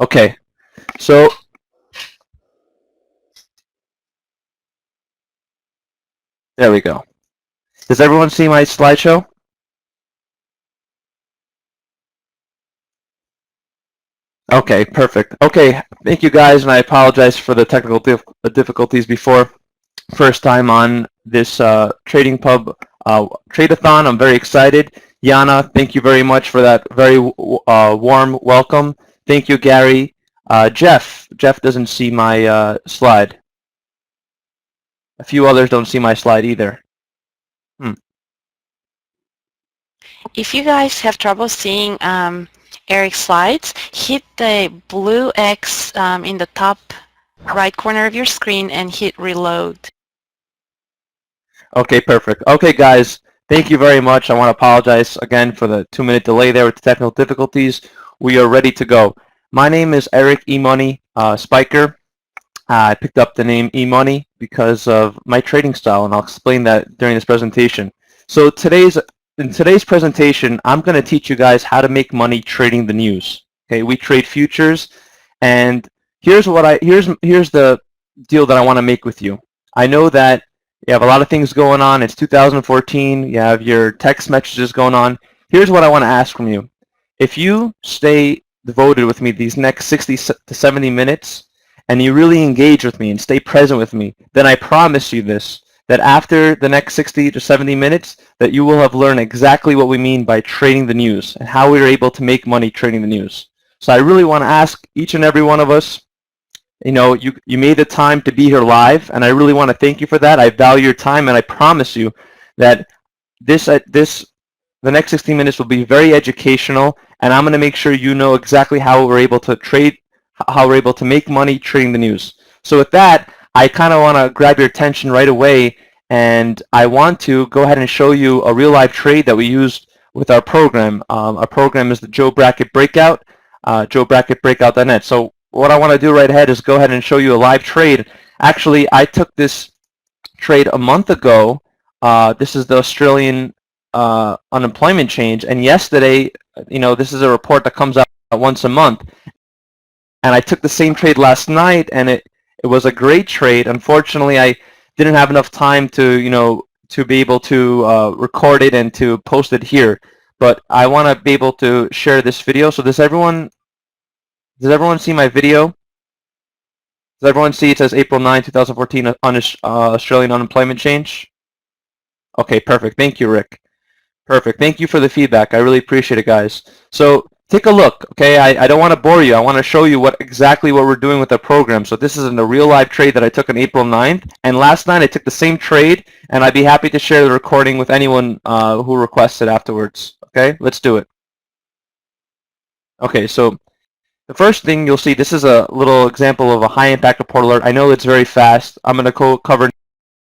Okay, so there we go. Does everyone see my slideshow? Okay, perfect. Okay, thank you guys, and I apologize for the technical difficulties before. First time on this TradingPub Trade-A-Thon. I'm very excited. Yana, thank you very much for that very warm welcome. Thank you, Gary. Jeff doesn't see my slide. A few others don't see my slide either. If you guys have trouble seeing Eric's slides, hit the blue X in the top right corner of your screen and hit reload. Okay, perfect. Okay, guys, thank you very much. I want to apologize again for the 2-minute delay there with the technical difficulties. We are ready to go. My name is Eric eMoney Spiker. I picked up the name eMoney because of my trading style, and I'll explain that during this presentation. So in today's presentation, I'm going to teach you guys how to make money trading the news. Okay, we trade futures, and here's the deal that I want to make with you. I know that you have a lot of things going on. It's 2014. You have your text messages going on. Here's what I want to ask from you. If you stay devoted with me these next 60 to 70 minutes, and you really engage with me and stay present with me, then I promise you this, that after the next 60 to 70 minutes, that you will have learned exactly what we mean by trading the news and how we are able to make money trading the news. So I really want to ask each and every one of us, you know, you made the time to be here live, and I really want to thank you for that. I value your time, and I promise you that the next 60 minutes will be very educational, and I'm going to make sure you know exactly how we're able to trade, how we're able to make money trading the news. So with that, I kind of want to grab your attention right away, and I want to go ahead and show you a real live trade that we used with our program. Our program is the JOBB Bracket Breakout, JOBBbracketbreakout.net. So what I want to do right ahead is go ahead and show you a live trade. Actually, I took this trade a month ago. This is the Australian unemployment change, and yesterday, you know, this is a report that comes out once a month, and I took the same trade last night, and it was a great trade. Unfortunately, I didn't have enough time to, you know, to be able to record it and to post it here, but I want to be able to share this video. So does everyone see my video? Does everyone see it says April 9, 2014 on Australian unemployment change? Okay, perfect. Thank you, Rick. Perfect. Thank you for the feedback. I really appreciate it, guys. So take a look, okay? I don't want to bore you. I want to show you exactly what we're doing with the program. So this is in a real live trade that I took on April 9th. And last night I took the same trade, and I'd be happy to share the recording with anyone who requests it afterwards. Okay, let's do it. Okay, so the first thing you'll see, this is a little example of a high impact report alert. I know it's very fast. I'm going to cover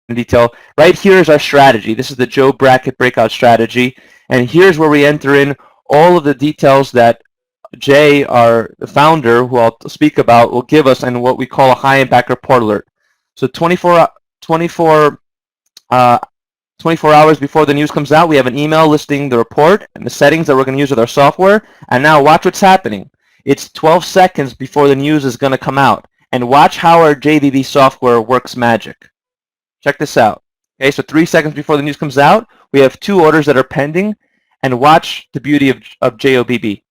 in detail. Right here is our strategy. This is the JOBB Bracket Breakout strategy. And here's where we enter in all of the details that Jay, the founder, who I'll speak about, will give us and what we call a high impact report alert. So 24 hours before the news comes out, we have an email listing the report and the settings that we're going to use with our software. And now watch what's happening. It's 12 seconds before the news is going to come out. And watch how our JBB software works magic. Check this out. Okay, so 3 seconds before the news comes out, we have 2 orders that are pending. And watch the beauty of JOBB.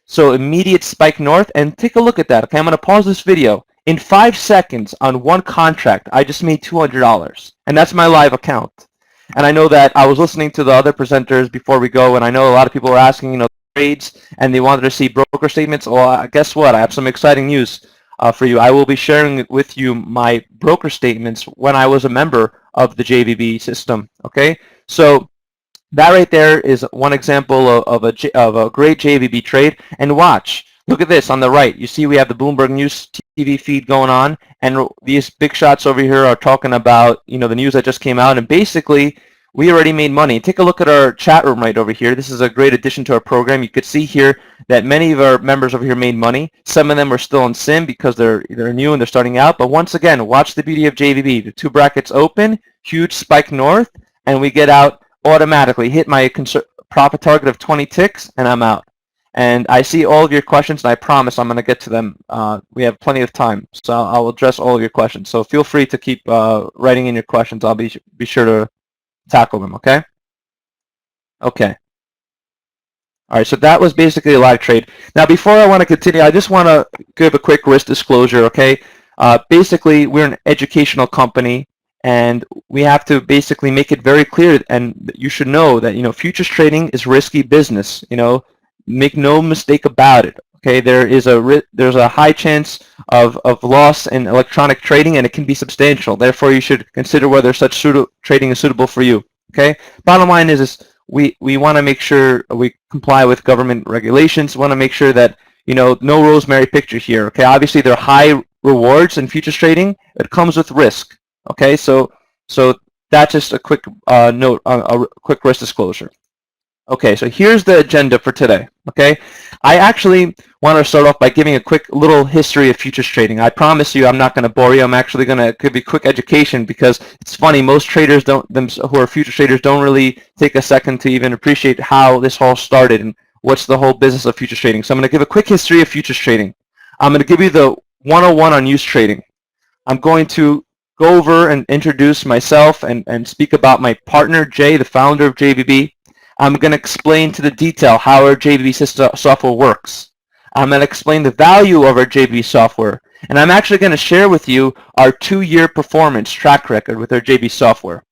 So immediate spike north, and take a look at that. Okay, I'm going to pause this video. In 5 seconds on one contract, I just made $200. And that's my live account. And I know that I was listening to the other presenters before we go, and I know a lot of people were asking, you know, trades, and they wanted to see broker statements. Well, guess what? I have some exciting news for you. I will be sharing with you my broker statements when I was a member of the JBB system. Okay, so that right there is one example of a great JBB trade. And watch, look at this on the right. You see we have the Bloomberg News TV feed going on, and these big shots over here are talking about, you know, the news that just came out, and basically we already made money. Take a look at our chat room right over here. This is a great addition to our program. You could see here that many of our members over here made money. Some of them are still in sim because they're new and they're starting out. But once again, watch the beauty of JBB. The 2 brackets open, huge spike north, and we get out automatically. Hit my profit target of 20 ticks, and I'm out. And I see all of your questions, and I promise I'm going to get to them. We have plenty of time, so I'll address all of your questions. So feel free to keep writing in your questions. I'll be sure to tackle them, okay? Okay. All right, so that was basically a live trade. Now, before I want to continue, I just want to give a quick risk disclosure, okay? Basically, we're an educational company, and we have to basically make it very clear, and you should know that, futures trading is risky business, make no mistake about it, okay? There's a high chance of loss in electronic trading, and it can be substantial. Therefore, you should consider whether such trading is suitable for you, okay? Bottom line is we want to make sure we comply with government regulations. We want to make sure that, no rosemary picture here, okay? Obviously, there are high rewards in futures trading. It comes with risk, okay? So that's just a quick note, a quick risk disclosure. Okay, so here's the agenda for today, okay? I actually want to start off by giving a quick little history of futures trading. I promise you I'm not going to bore you. I'm actually going to give you quick education because it's funny, most traders who are future traders don't really take a second to even appreciate how this all started and what's the whole business of futures trading. So I'm going to give a quick history of futures trading. I'm going to give you the 101 on use trading. I'm going to go over and introduce myself and speak about my partner, Jay, the founder of JBB. I'm going to explain to the detail how our JBB software works. I'm going to explain the value of our JBB software. And I'm actually going to share with you our 2-year performance track record with our JBB software.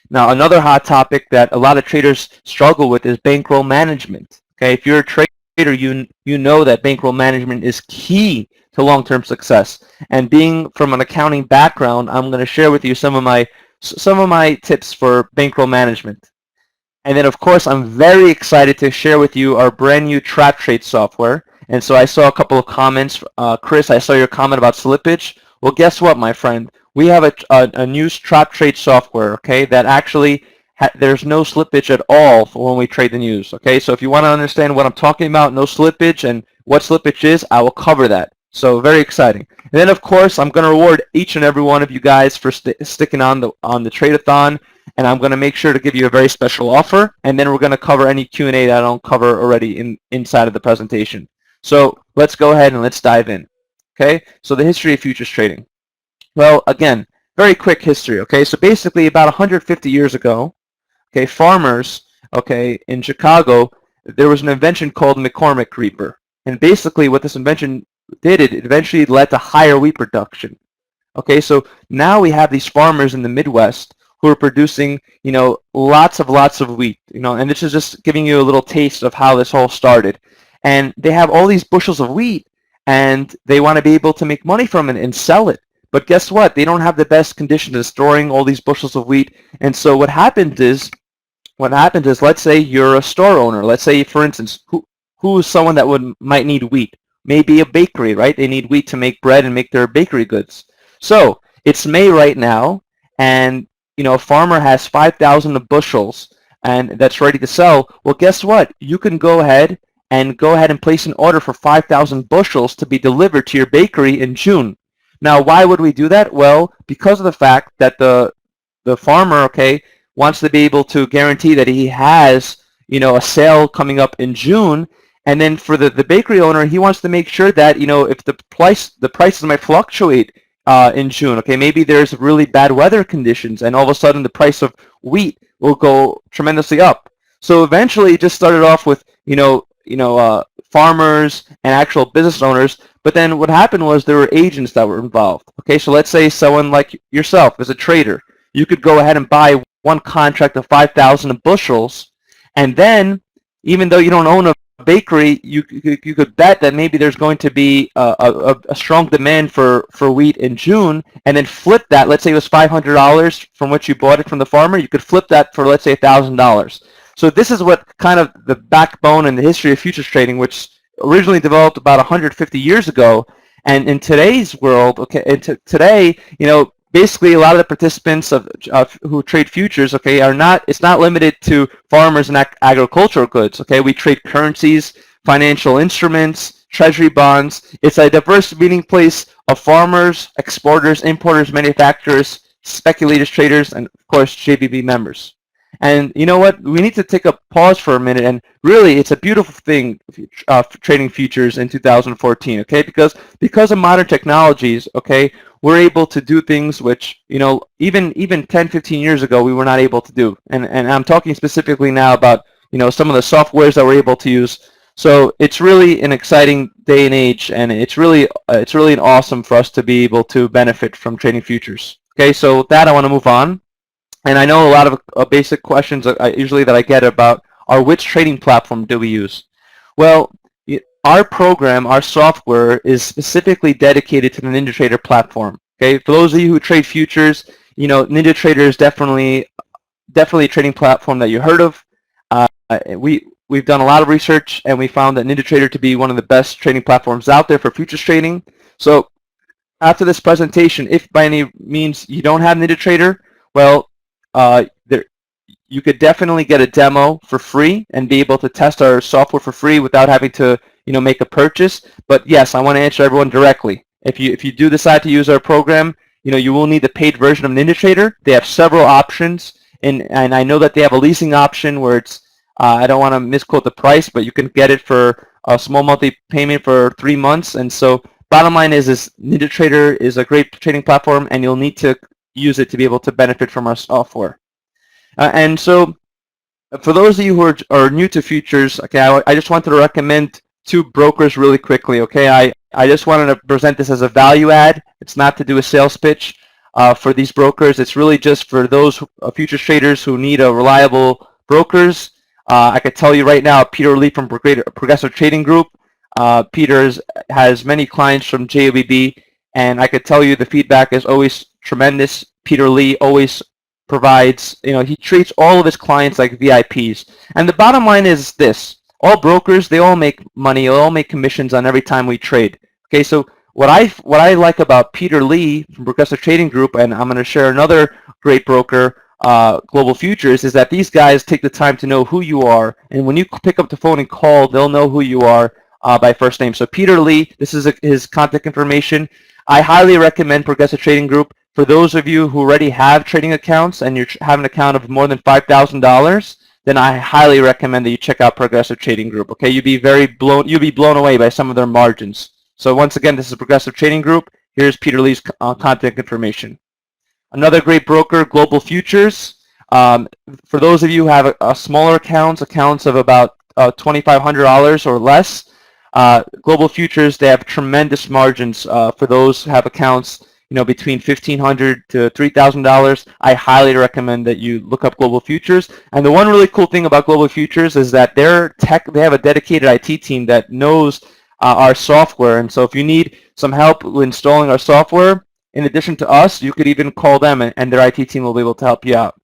Now, another hot topic that a lot of traders struggle with is bankroll management. Okay, if you're a trader, you know that bankroll management is key to long-term success. And being from an accounting background, I'm going to share with you some of my tips for bankroll management. And then, of course, I'm very excited to share with you our brand new trap trade software. And so I saw a couple of comments. Chris, I saw your comment about slippage. Well, guess what, my friend? We have a new trap trade software, okay, that actually there's no slippage at all for when we trade the news, okay? So if you want to understand what I'm talking about, no slippage, and what slippage is, I will cover that. So very exciting. And then, of course, I'm going to reward each and every one of you guys for sticking on the Trade-A-Thon. And I'm going to make sure to give you a very special offer, and then we're going to cover any Q&A that I don't cover already inside of the presentation. So let's go ahead and let's dive in. Okay, so the history of futures trading. Well, again, very quick history. Okay, so basically about 150 years ago, okay, farmers, okay, in Chicago, there was an invention called McCormick reaper, and basically what this invention did, it eventually led to higher wheat production. Okay, so now we have these farmers in the Midwest who are producing, lots of wheat, and this is just giving you a little taste of how this all started. And they have all these bushels of wheat, and they want to be able to make money from it and sell it. But guess what? They don't have the best conditions of storing all these bushels of wheat. And so what happens is, let's say you're a store owner. Let's say, for instance, who is someone that might need wheat? Maybe a bakery, right? They need wheat to make bread and make their bakery goods. So it's May right now, and a farmer has 5,000 bushels and that's ready to sell. Well, guess what? You can go ahead and place an order for 5,000 bushels to be delivered to your bakery in June. Now, why would we do that? Well, because of the fact that the farmer, okay, wants to be able to guarantee that he has, a sale coming up in June. And then for the bakery owner, he wants to make sure that, if the prices might fluctuate in June. Okay, maybe there's really bad weather conditions, and all of a sudden the price of wheat will go tremendously up. So eventually, it just started off with farmers and actual business owners. But then what happened was there were agents that were involved. Okay, so let's say someone like yourself as a trader, you could go ahead and buy one contract of 5,000 bushels, and then even though you don't own a bakery, you could bet that maybe there's going to be a strong demand for wheat in June, and then flip that. Let's say it was $500 from which you bought it from the farmer. You could flip that for, let's say, $1,000. So this is what kind of the backbone and the history of futures trading, which originally developed about 150 years ago. And in today's world, okay, today, basically a lot of the participants who trade futures, okay, it's not limited to farmers and agricultural goods, okay? We trade currencies, financial instruments, treasury bonds. It's a diverse meeting place of farmers, exporters, importers, manufacturers, speculators, traders, and of course JBB members. And you know what? We need to take a pause for a minute, and really, it's a beautiful thing trading futures in 2014. Okay, because of modern technologies, okay, we're able to do things which, you know, even 10, 15 years ago we were not able to do. And I'm talking specifically now about, you know, some of the softwares that we're able to use. So it's really an exciting day and age, and it's really awesome for us to be able to benefit from trading futures. Okay, so with that, I want to move on. And I know a lot of basic questions usually that I get about are which trading platform do we use? Well, our program, our software is specifically dedicated to the NinjaTrader platform. Okay, for those of you who trade futures, you know, NinjaTrader is definitely a trading platform that you heard of. We've done a lot of research, and we found that NinjaTrader to be one of the best trading platforms out there for futures trading. So after this presentation, if by any means you don't have NinjaTrader, well, you could definitely get a demo for free and be able to test our software for free without having to, you know, make a purchase. But yes, I want to answer everyone directly. If you do decide to use our program, you know, you will need the paid version of NinjaTrader. They have several options, and I know that they have a leasing option where it's I don't want to misquote the price, but you can get it for a small monthly payment for 3 months. And so bottom line is NinjaTrader is a great trading platform, and you'll need to use it to be able to benefit from our software. And so for those of you who are new to futures, okay, I just wanted to recommend two brokers really quickly, okay? I just wanted to present this as a value add. It's not to do a sales pitch for these brokers. It's really just for those futures traders who need a reliable brokers. I could tell you right now, Peter Lee from Progressive Trading Group. Peter has many clients from JOBB, and I could tell you the feedback is always tremendous. Peter Lee always provides, you know, he treats all of his clients like VIPs. And the bottom line is this: all brokers, they all make money, they all make commissions on every time we trade. Okay, so what I like about Peter Lee from Progressive Trading Group, and I'm going to share another great broker, Global Futures, is that these guys take the time to know who you are, and when you pick up the phone and call, they'll know who you are by first name. So Peter Lee, this is his contact information. I highly recommend Progressive Trading Group. For those of you who already have trading accounts and you have an account of more than $5,000, then I highly recommend that you check out Progressive Trading Group. Okay, you'll be blown away by some of their margins. So once again, this is Progressive Trading Group. Here's Peter Lee's contact information. Another great broker, Global Futures. For those of you who have smaller accounts of about $2,500 or less, Global Futures, they have tremendous margins for those who have accounts, you know, between $1,500 to $3,000. I highly recommend that you look up Global Futures. And the one really cool thing about Global Futures is that they have a dedicated IT team that knows our software. And so if you need some help installing our software, in addition to us, you could even call them, and their IT team will be able to help you out.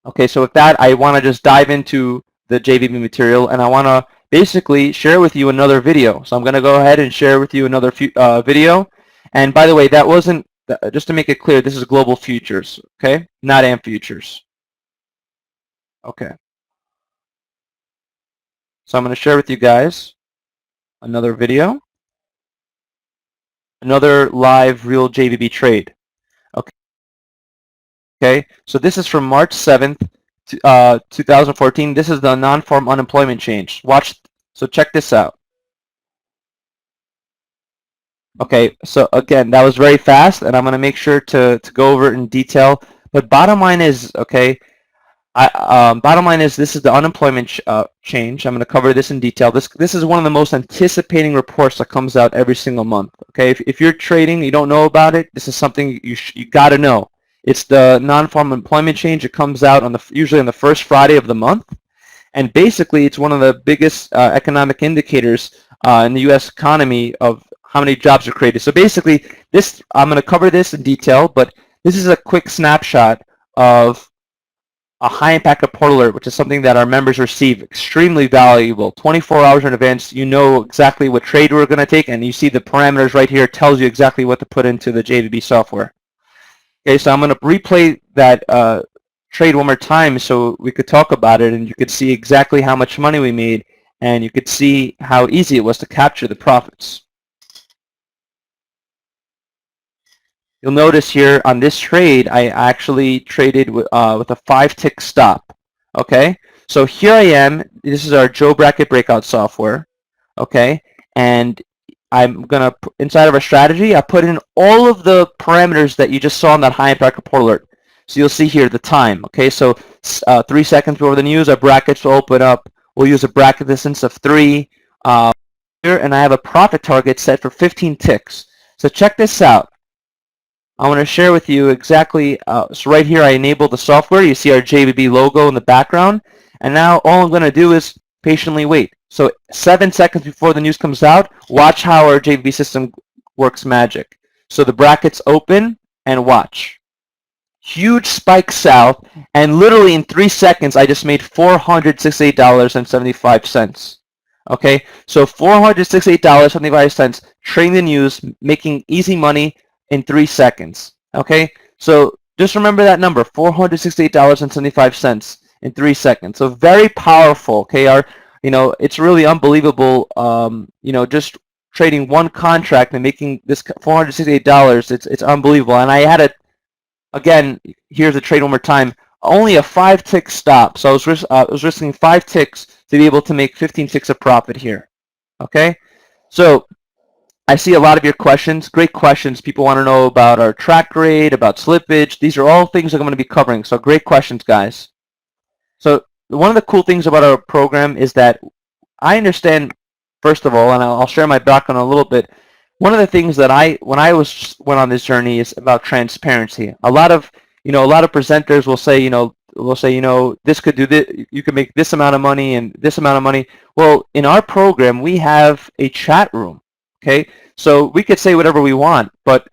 Okay, so with that, I want to just dive into the JVB material, and I want to basically share with you another video. So I'm going to go ahead and share with you another video. And by the way, that wasn't, just to make it clear, this is Global Futures, okay? Not AMP Futures. Okay. So I'm going to share with you guys another video, another live real JVB trade. Okay, so this is from March 7th, 2014. This is the non-farm unemployment change. Watch, so check this out. Okay, so again, that was very fast, and I'm going to make sure to go over it in detail. But bottom line is, okay, bottom line is this is the unemployment change. I'm going to cover this in detail. This is one of the most anticipating reports that comes out every single month. Okay, if you're trading, you don't know about it, this is something you got to know. It's the non-farm employment change. It comes out usually on the first Friday of the month, and basically it's one of the biggest economic indicators in the U.S. economy of how many jobs are created. So basically, I'm going to cover this in detail, but this is a quick snapshot of a high-impact report alert, which is something that our members receive, extremely valuable. 24 hours in advance, you know exactly what trade we're going to take, and you see the parameters right here. It tells you exactly what to put into the JVB software. Okay, so I'm going to replay that trade one more time so we could talk about it, and you could see exactly how much money we made, and you could see how easy it was to capture the profits. You'll notice here on this trade, I actually traded with a 5-tick stop. Okay, so here I am. This is our Joe Bracket breakout software. Okay, and I'm gonna inside of our strategy, I put in all of the parameters that you just saw in that high impact report alert. So you'll see here the time. Okay, so 3 seconds before the news, our brackets will open up. We'll use a bracket distance of 3 here, and I have a profit target set for 15 ticks. So check this out. I want to share with you exactly, so right here I enable the software. You see our JBB logo in the background. And now all I'm going to do is patiently wait. So 7 seconds before the news comes out, watch how our JBB system works magic. So the brackets open and watch. Huge spike south, and literally in 3 seconds I just made $468.75. Okay, so $468.75 trading the news, making easy money in 3 seconds. Okay, so just remember that number, $468.75 in 3 seconds. So very powerful. Okay, it's really unbelievable. Just trading one contract and making this $468. It's unbelievable. And I had a Again, here's the trade one more time. Only a 5-tick stop, so I was risking 5 ticks to be able to make 15 ticks of profit here. Okay, so I see a lot of your questions. Great questions. People want to know about our track rate, about slippage. These are all things I'm going to be covering. So great questions, guys. So one of the cool things about our program is that I understand, first of all, and I'll share my background a little bit. One of the things that when I went on this journey is about transparency. A lot of presenters will say, this could do this, you can make this amount of money and this amount of money. Well, in our program, we have a chat room. Okay, so we could say whatever we want, but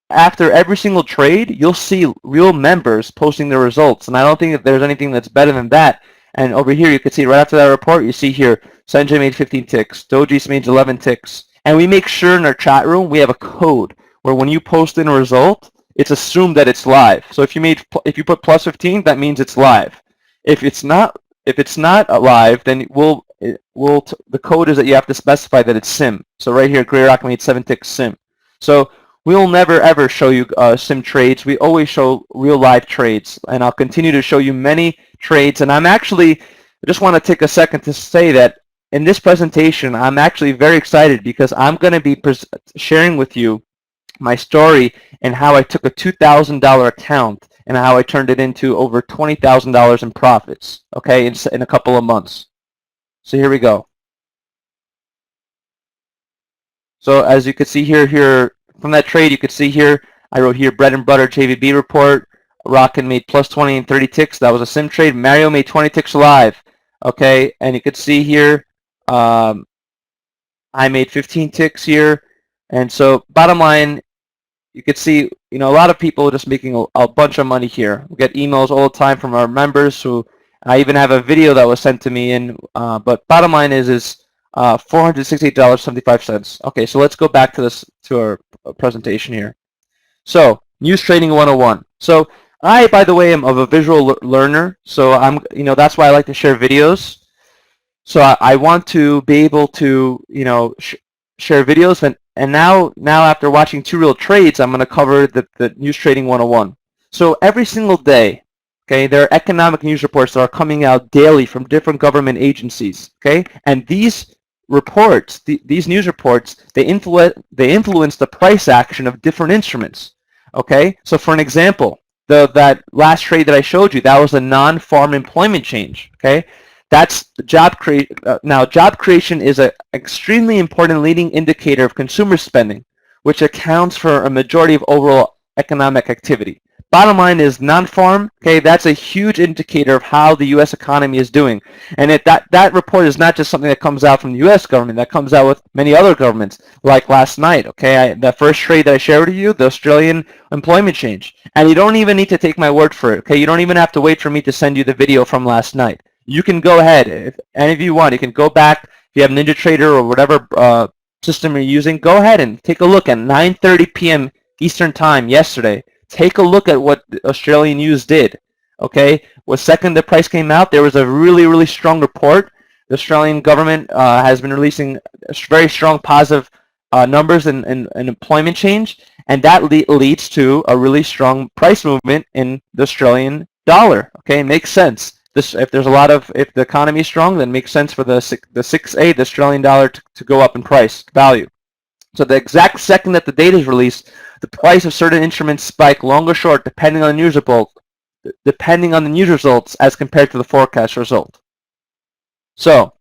after every single trade, you'll see real members posting their results, and I don't think that there's anything that's better than that. And over here, you can see right after that report, you see here, Sanjay made 15 ticks, Doji's made 11 ticks. And we make sure in our chat room we have a code where when you post in a result, it's assumed that it's live. So if you put plus 15, that means it's live. If it's not live, then the code is that you have to specify that it's sim. So right here, Gray Rock made 7 ticks sim. So we'll never ever show you sim trades. We always show real live trades, and I'll continue to show you many trades. And I just want to take a second to say that in this presentation, I'm actually very excited because I'm going to be sharing with you my story and how I took a $2,000 account and how I turned it into over $20,000 in profits, okay, in a couple of months. So here we go. So as you can see here from that trade, you could see here, I wrote here bread and butter JVB report. Rockin made plus 20 and 30 ticks. That was a sim trade. Mario made 20 ticks live. Okay, and you could see here, I made 15 ticks here. And so bottom line, you could see, a lot of people are just making a bunch of money here. We get emails all the time from our members who, I even have a video that was sent to me. But bottom line is $468.75. Okay, so let's go back to our presentation here. So News Trading 101. So I, by the way, am of a visual learner, so that's why I like to share videos. So I want to be able to, share videos, and now after watching 2 real trades, I'm going to cover the News Trading 101. So every single day, okay, there are economic news reports that are coming out daily from different government agencies, okay, and these reports, these news reports, they influence the price action of different instruments, okay. So for an example, that last trade that I showed you, that was a non-farm employment change, okay. That's job creation. Now, job creation is an extremely important leading indicator of consumer spending, which accounts for a majority of overall economic activity. Bottom line is non-farm, okay, that's a huge indicator of how the U.S. economy is doing. And that report is not just something that comes out from the U.S. government, that comes out with many other governments, like last night, okay, the first trade that I shared with you, the Australian employment change. And you don't even need to take my word for it, okay, you don't even have to wait for me to send you the video from last night. You can go ahead, if any of you want, you can go back, if you have NinjaTrader or whatever system you're using, go ahead and take a look at 9:30 p.m. Eastern Time yesterday. Take a look at what the Australian news did, okay? The second the price came out, there was a really, really strong report. The Australian government has been releasing very strong positive numbers in employment change, and that leads to a really strong price movement in the Australian dollar, okay? It makes sense. if there's a lot of, if the economy is strong, then it makes sense for the 6A, the Australian dollar, to go up in price value. So the exact second that the data is released, the price of certain instruments spike long or short depending on the news results as compared to the forecast result. So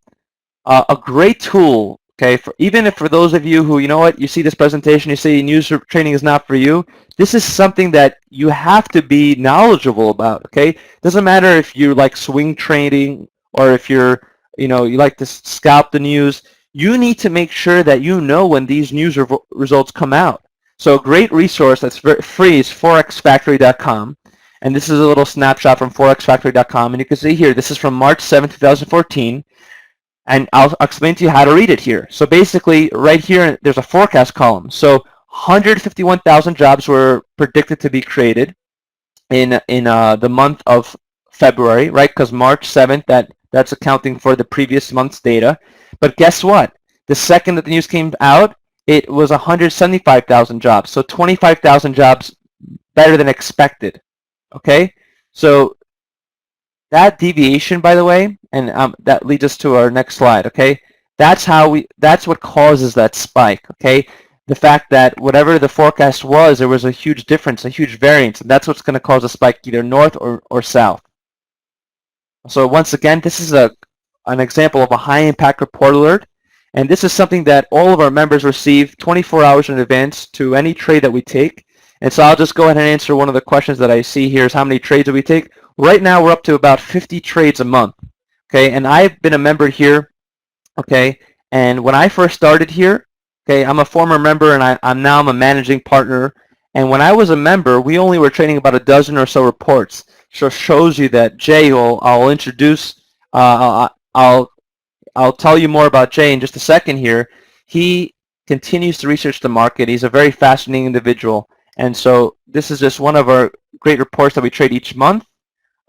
a great tool, okay, even if for those of you who, you know what, you see this presentation, you see news trading is not for you, this is something that you have to be knowledgeable about, okay? Doesn't matter if you like swing trading or if you're, you like to scalp the news. You need to make sure that you know when these news results come out. So a great resource that's free is forexfactory.com. And this is a little snapshot from forexfactory.com. And you can see here, this is from March 7, 2014. And I'll explain to you how to read it here. So basically, right here, there's a forecast column. So 151,000 jobs were predicted to be created in the month of February, right? Because March 7th, that's accounting for the previous month's data. But guess what? The second that the news came out, it was 175,000 jobs. So 25,000 jobs better than expected. Okay? So that deviation, by the way, and that leads us to our next slide, okay? That's what causes that spike, okay? The fact that whatever the forecast was, there was a huge difference, a huge variance, and that's what's going to cause a spike either north or south. So once again, this is an example of a high impact report alert, and this is something that all of our members receive 24 hours in advance to any trade that we take. And so I'll just go ahead and answer one of the questions that I see here is how many trades do we take? Right now we're up to about 50 trades a month, okay? And I've been a member here, okay? And when I first started here, okay, I'm a former member and I'm a managing partner. And when I was a member, we only were trading about a dozen or so reports. So it shows you that Jay, I'll introduce, I'll tell you more about Jay in just a second here. He continues to research the market. He's a very fascinating individual. And so this is just one of our great reports that we trade each month.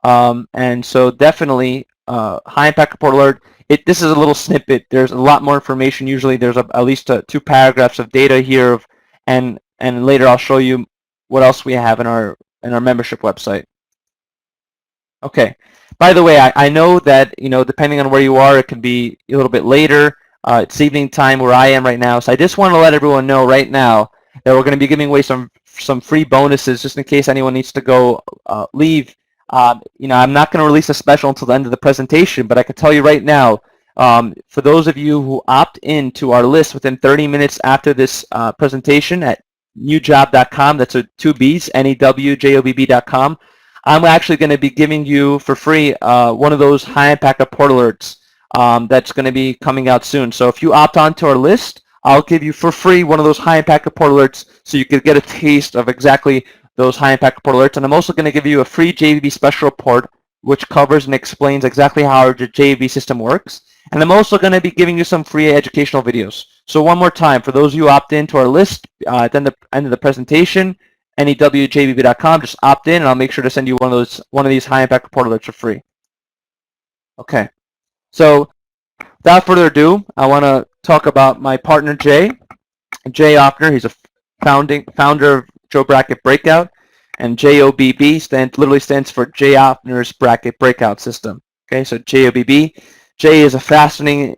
And so definitely high impact report alert. This is a little snippet. There's a lot more information. Usually there's at least 2 paragraphs of data here, and later I'll show you what else we have in our membership website. Okay. By the way, I know that, depending on where you are, it can be a little bit later. It's evening time where I am right now. So I just want to let everyone know right now that we're going to be giving away some free bonuses just in case anyone needs to go leave. I'm not going to release a special until the end of the presentation, but I can tell you right now, for those of you who opt in to our list within 30 minutes after this presentation at newjobb.com, that's 2 B's, NEWJOBB.com, I'm actually going to be giving you for free one of those high impact report alerts that's going to be coming out soon. So if you opt on to our list, I'll give you for free one of those high impact report alerts so you could get a taste of exactly those high impact report alerts. And I'm also going to give you a free JOBB special report which covers and explains exactly how our JOBB system works. And I'm also going to be giving you some free educational videos. So one more time, for those of you who opt into our list at the end of the presentation, NEWJBB.com, just opt in and I'll make sure to send you one of these high impact report alerts for free. Okay. So without further ado, I want to talk about my partner Jay Offner. He's a founder of Joe Bracket Breakout, and JOBB literally stands for Jay Offner's Bracket Breakout System. Okay, so JOBB. Jay is a fascinating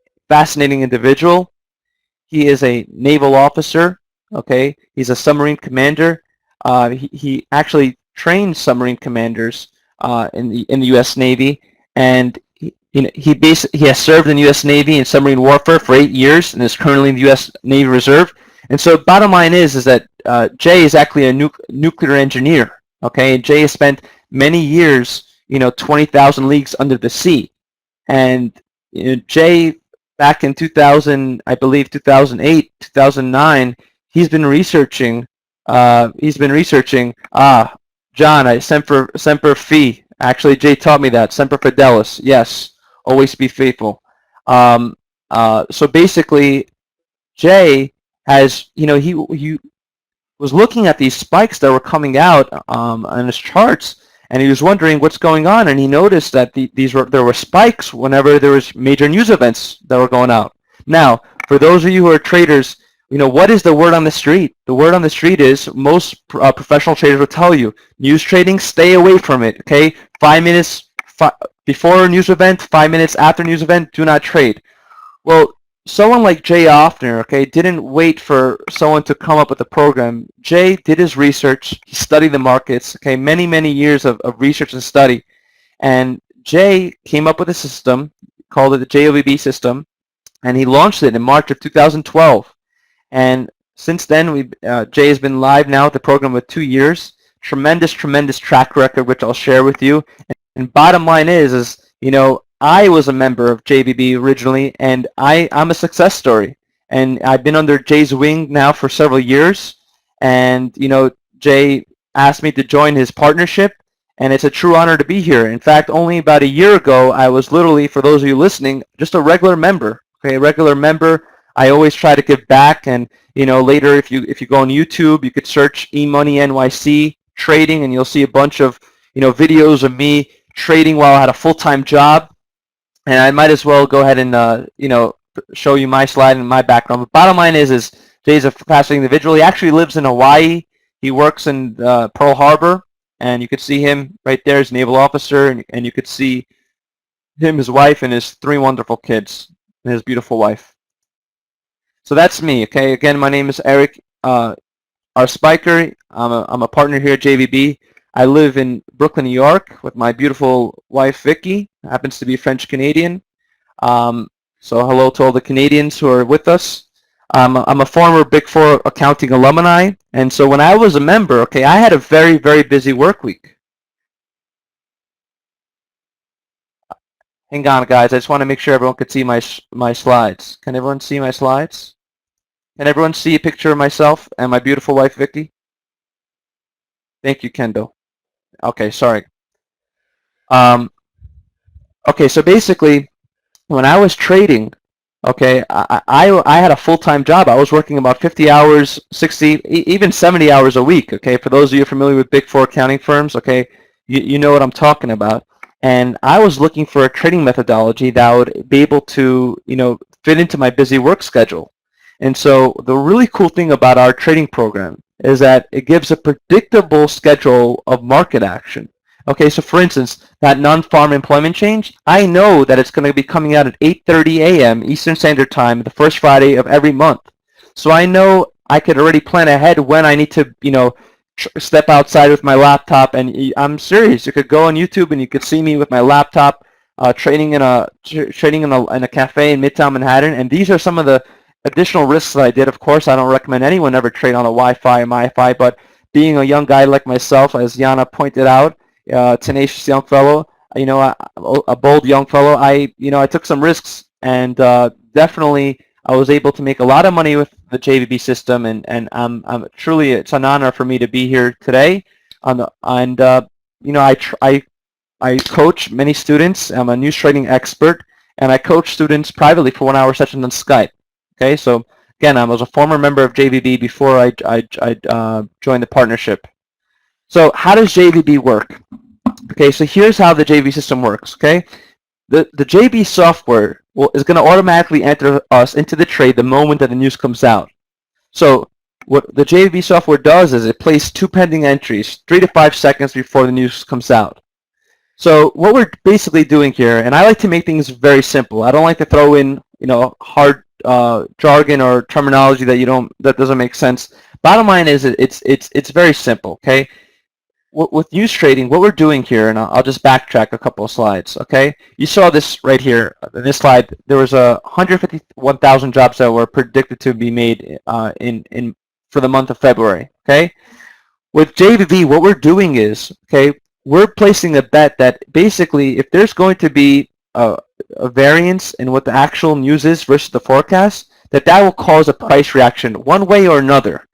individual. He is a naval officer. Okay, he's a submarine commander. He actually trains submarine commanders in the U.S. Navy, and he has served in the U.S. Navy in submarine warfare for 8 years and is currently in the U.S. Navy Reserve. And so bottom line is that Jay is actually a nuclear engineer. Okay, and Jay has spent many years, 20,000 leagues under the sea. And Jay, back in 2000, I believe 2008, 2009, he's been researching. John, Semper Fi. Actually, Jay taught me that. Semper Fidelis. Yes, always be faithful. So basically, Jay has, he was looking at these spikes that were coming out on his charts, and he was wondering what's going on, and he noticed that there were spikes whenever there was major news events that were going out. Now, for those of you who are traders, what is the word on the street? The word on the street is most professional traders will tell you, news trading, stay away from it, okay? 5 minutes, before a news event, 5 minutes after news event, do not trade. Well, someone like Jay Offner, okay, didn't wait for someone to come up with a program. Jay did his research. He studied the markets, okay, many years of research and study. And Jay came up with a system, called it the JOBB system, and he launched it in March of 2012. And since then, Jay has been live now with the program with 2 years. Tremendous track record, which I'll share with you. And bottom line is I was a member of JBB originally, and I'm a success story. And I've been under Jay's wing now for several years. And Jay asked me to join his partnership, and it's a true honor to be here. In fact, only about a year ago, I was literally, for those of you listening, just a regular member. Okay, a regular member. I always try to give back, and later if you go on YouTube, you could search eMoney NYC trading, and you'll see a bunch of videos of me trading while I had a full-time job. And I might as well go ahead and show you my slide and my background. But bottom line is Jay's a fascinating individual. He actually lives in Hawaii. He works in Pearl Harbor, and you could see him right there as naval officer, and you could see him, his wife, and his 3 wonderful kids, and his beautiful wife. So that's me. Okay. Again, my name is Eric R. Spiker. I'm a partner here at JVB. I live in Brooklyn, New York, with my beautiful wife, Vicky. Happens to be French Canadian. So hello to all the Canadians who are with us. I'm a former Big Four accounting alumni, and so when I was a member, okay, I had a very busy work week. Hang on, guys. I just want to make sure everyone could see my slides. Can everyone see my slides? Can everyone see a picture of myself and my beautiful wife, Vicky? Thank you, Kendo. Okay, sorry. Okay, so basically, when I was trading, okay, I had a full-time job. I was working about 50 hours, 60, even 70 hours a week, okay? For those of you familiar with Big Four accounting firms, okay, you know what I'm talking about. And I was looking for a trading methodology that would be able to, fit into my busy work schedule. And so the really cool thing about our trading program is that it gives a predictable schedule of market action. Okay, so for instance, that non-farm employment change, I know that it's going to be coming out at 8:30 a.m. Eastern Standard Time, the first Friday of every month. So I know I could already plan ahead when I need to, step outside with my laptop. And I'm serious. You could go on YouTube and you could see me with my laptop trading in a cafe in Midtown Manhattan. And these are some of the additional risks that I did. Of course, I don't recommend anyone ever trade on a Wi-Fi or MiFi, but being a young guy like myself, as Yana pointed out, tenacious young fellow, a bold young fellow, I took some risks, and definitely I was able to make a lot of money with the JVB system, and I'm truly, it's an honor for me to be here today. I coach many students. I'm a news trading expert, and I coach students privately for 1-hour sessions on Skype. Okay, so again, I was a former member of JVB before I joined the partnership. So how does JVB work? Okay, so here's how the JV system works. Okay, the JV software is going to automatically enter us into the trade the moment that the news comes out. So what the JV software does is it places 2 pending entries 3 to 5 seconds before the news comes out. So what we're basically doing here, and I like to make things very simple. I don't like to throw in hard jargon or terminology that doesn't make sense. Bottom line is it's very simple. Okay, with news trading, what we're doing here, and I'll just backtrack a couple of slides. Okay, you saw this right here in this slide. There was 151,000 jobs that were predicted to be made for the month of February. Okay, with JVB, what we're doing is, okay, we're placing a bet that basically if there's going to be a variance in what the actual news is versus the forecast, that will cause a price reaction one way or another.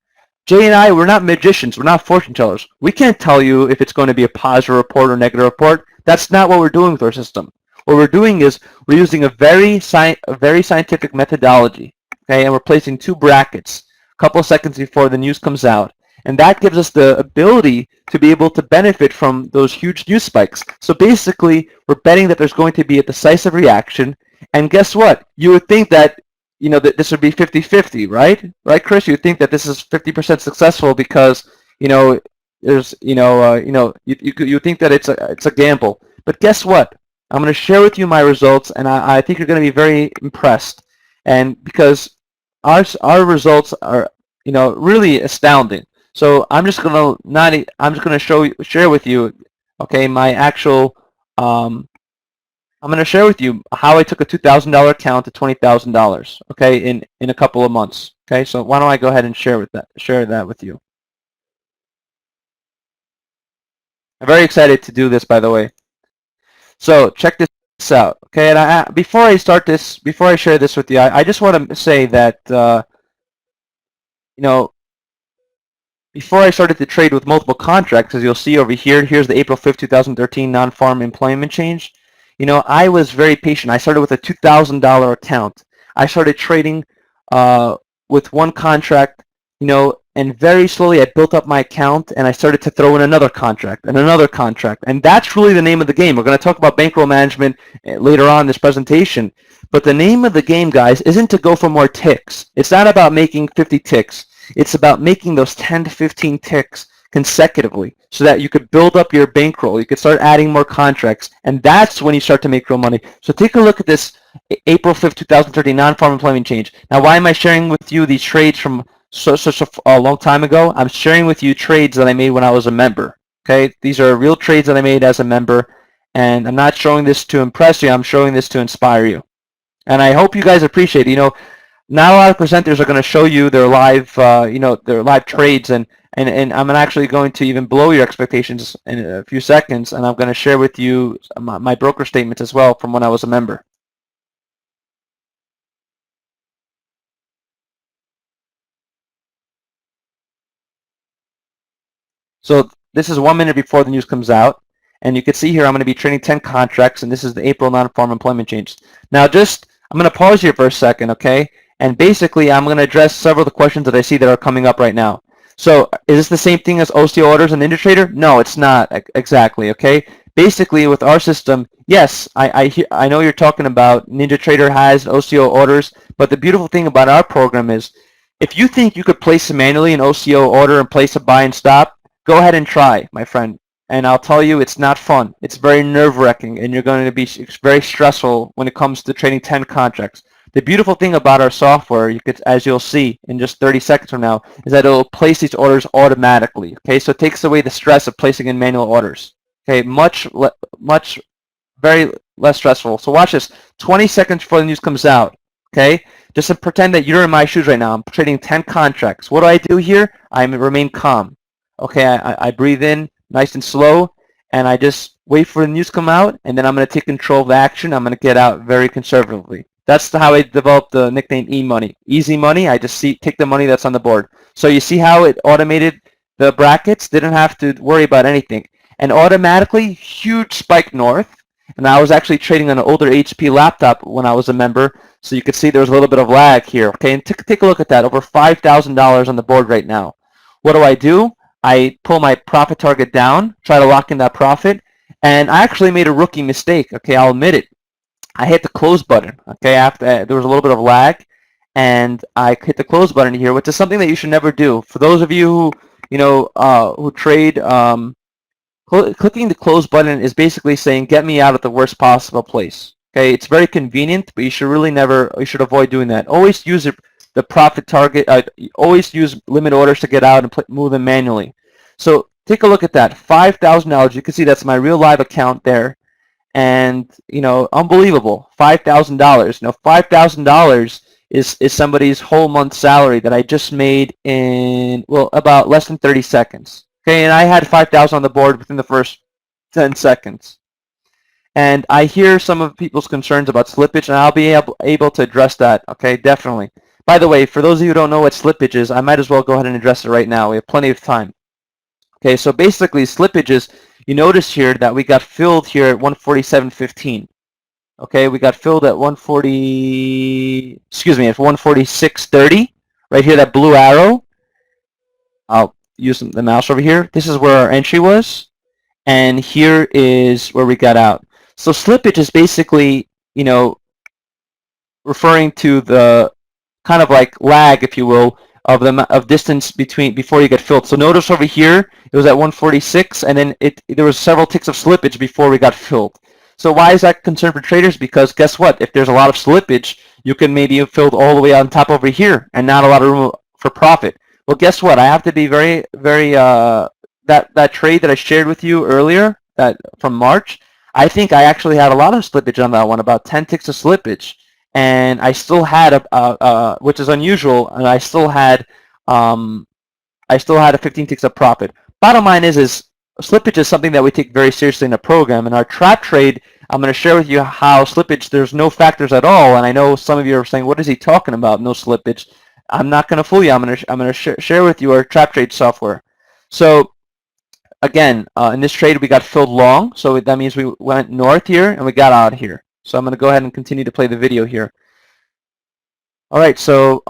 Jay and I, we're not magicians. We're not fortune tellers. We can't tell you if it's going to be a positive report or negative report. That's not what we're doing with our system. What we're doing is we're using a very scientific methodology, okay, and we're placing 2 brackets a couple of seconds before the news comes out. And that gives us the ability to be able to benefit from those huge news spikes. So basically, we're betting that there's going to be a decisive reaction. And guess what? You would think that, that this would be 50-50, right? Right, Chris? You would think that this is 50% successful because, there's, you think that it's a gamble. But guess what? I'm going to share with you my results, and I think you're going to be very impressed. And because our results are, really astounding. So I'm just going to share with you, okay, my actual I'm going to share with you how I took a $2,000 account to $20,000, okay, in a couple of months. Okay, so why don't I go ahead and share that with you. I'm very excited to do this, by the way. So check this out, okay? And before I share this with you, I just want to say that you know, before I started to trade with multiple contracts, as you'll see over here, here's the April 5th, 2013 non-farm employment change. I was very patient. I started with a $2,000 account. I started trading with one contract, and very slowly I built up my account, and I started to throw in another contract and another contract. And that's really the name of the game. We're going to talk about bankroll management later on in this presentation. But the name of the game, guys, isn't to go for more ticks. It's not about making 50 ticks. It's about making those 10 to 15 ticks consecutively so that you could build up your bankroll. You could start adding more contracts, and that's when you start to make real money. So take a look at this April 5th, 2013 non-farm employment change. Now, why am I sharing with you these trades from such a long time ago? I'm sharing with you trades that I made when I was a member. Okay, these are real trades that I made as a member, and I'm not showing this to impress you. I'm showing this to inspire you. And I hope you guys appreciate it. Not a lot of presenters are going to show you their live, their live trades, and I'm actually going to even blow your expectations in a few seconds, and I'm going to share with you my broker statements as well from when I was a member. So this is 1 minute before the news comes out, and you can see here I'm going to be trading 10 contracts, and this is the April non-farm employment change. Now, I'm going to pause here for a second, okay? And basically, I'm going to address several of the questions that I see that are coming up right now. So, is this the same thing as OCO orders and NinjaTrader? No, it's not exactly, okay? Basically, with our system, yes, I know you're talking about NinjaTrader has OCO orders, but the beautiful thing about our program is if you think you could place manually an OCO order and place a buy and stop, go ahead and try, my friend. And I'll tell you, it's not fun. It's very nerve-wracking, and you're going to be very stressful when it comes to trading 10 contracts. The beautiful thing about our software, as you'll see in just 30 seconds from now, is that it'll place these orders automatically. Okay, so it takes away the stress of placing in manual orders. Okay, very less stressful. So watch this. 20 seconds before the news comes out. Okay, just to pretend that you're in my shoes right now. I'm trading 10 contracts. What do I do here? I remain calm. Okay, I breathe in nice and slow, and I just wait for the news to come out, and then I'm going to take control of the action. I'm going to get out very conservatively. That's how I developed the nickname E-Money. Easy money, I just take the money that's on the board. So you see how it automated the brackets? Didn't have to worry about anything. And automatically, huge spike north. And I was actually trading on an older HP laptop when I was a member, so you could see there was a little bit of lag here. Okay, and take a look at that. Over $5,000 on the board right now. What do? I pull my profit target down, try to lock in that profit, and I actually made a rookie mistake. Okay, I'll admit it. I hit the close button. Okay, after there was a little bit of lag, and I hit the close button here, which is something that you should never do. For those of you who trade, clicking the close button is basically saying, "Get me out of the worst possible place." Okay, it's very convenient, but you should avoid doing that. Always use the profit target. Always use limit orders to get out and move them manually. So take a look at that. $5,000. You can see that's my real live account there. And unbelievable, $5,000. $5,000 is somebody's whole month's salary that I just made in about less than 30 seconds. Okay, and I had 5,000 on the board within the first 10 seconds. And I hear some of people's concerns about slippage, and I'll be able to address that. Okay, definitely. By the way, for those of you who don't know what slippage is, I might as well go ahead and address it right now. We have plenty of time. Okay, so basically slippage is, you notice here that we got filled here at 147.15. Okay, we got filled at at 146.30. Right here, that blue arrow. I'll use the mouse over here. This is where our entry was, and here is where we got out. So slippage is basically, referring to the kind of like lag, if you will, of distance before you get filled. So notice over here it was at 146, and then there was several ticks of slippage before we got filled. So why is that concern for traders? Because guess what? If there's a lot of slippage, you can maybe have filled all the way on top over here and not a lot of room for profit. Well, guess what? I have to be very, very, that trade that I shared with you earlier, that from March, I think I actually had a lot of slippage on that one, about 10 ticks of slippage. And I still had which is unusual, and I still had a 15 ticks of profit. Bottom line is slippage is something that we take very seriously in the program. In our trap trade, I'm going to share with you how slippage, there's no factors at all. And I know some of you are saying, what is he talking about? No slippage. I'm not going to fool you. I'm going to share with you our trap trade software. So again, in this trade, we got filled long. So that means we went north here and we got out here. So I'm going to go ahead and continue to play the video here. All right, so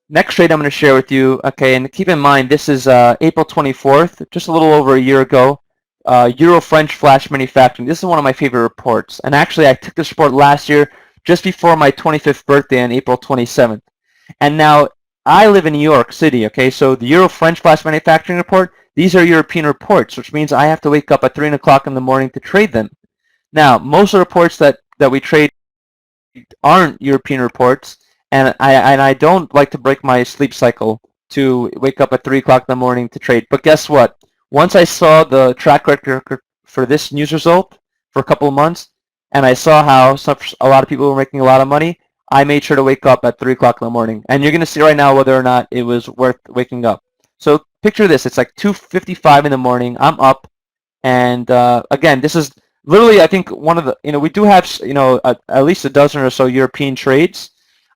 next trade I'm going to share with you, okay, and keep in mind this is April 24th, just a little over a year ago, Euro-French Flash Manufacturing. This is one of my favorite reports, and actually I took this report last year just before my 25th birthday on April 27th. And now I live in New York City, okay, so the Euro-French Flash Manufacturing report, these are European reports, which means I have to wake up at 3 o'clock in the morning to trade them. Now, most of the reports that we trade aren't European reports, and I don't like to break my sleep cycle to wake up at 3 o'clock in the morning to trade. But guess what? Once I saw the track record for this news result for a couple of months, and I saw how a lot of people were making a lot of money, I made sure to wake up at 3 o'clock in the morning. And you're going to see right now whether or not it was worth waking up. So picture this. It's like 2:55 in the morning. I'm up. And again, this is literally, I think, one of the, we do have, at least a dozen or so European trades,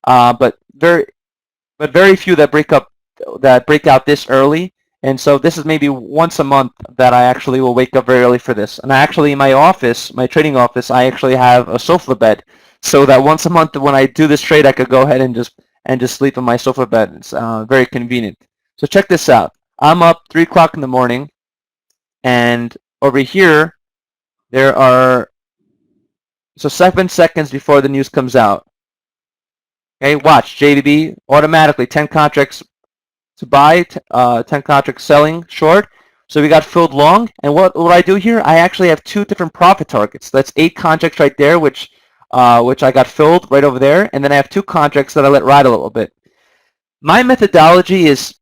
but very few that break out this early. And so this is maybe once a month that I actually will wake up very early for this. And I actually, in my office, my trading office, I actually have a sofa bed, so that once a month when I do this trade, I could go ahead and just sleep in my sofa bed. It's very convenient. So check this out. I'm up 3 o'clock in the morning, and over here, there are, so 7 seconds before the news comes out. Okay, watch, JBB, automatically 10 contracts to buy, 10 contracts selling short. So we got filled long, and what I do here, I actually have 2 different profit targets. That's 8 contracts right there, which I got filled right over there, and then I have 2 contracts that I let ride a little bit. My methodology is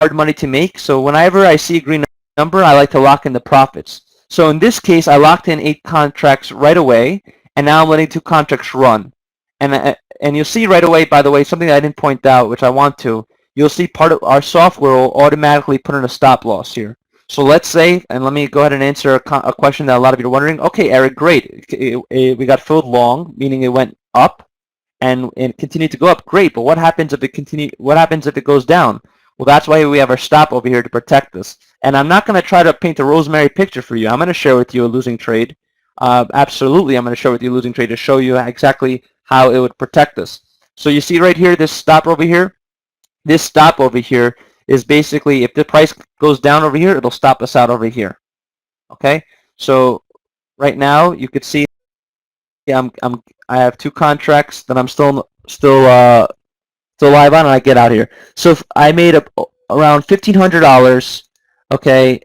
hard money to make, so whenever I see a green number, I like to lock in the profits. So in this case, I locked in 8 contracts right away, and now I'm letting 2 contracts run. And you'll see right away, by the way, something that I didn't point out, which I want to, you'll see part of our software will automatically put in a stop loss here. So let's say, and let me go ahead and answer a question that a lot of you are wondering. Okay, Eric, great. We got filled long, meaning it went up and continued to go up. Great, but what happens if it goes down? Well, that's why we have our stop over here to protect us. And I'm not going to try to paint a rosemary picture for you. I'm going to share with you a losing trade. Absolutely, I'm going to share with you a losing trade to show you exactly how it would protect us. So you see right here, this stop over here? This stop over here is basically, if the price goes down over here, it'll stop us out over here. Okay? So right now, you could see I have 2 contracts that I'm still live on, and I get out here. So if I made up around $1,500, okay,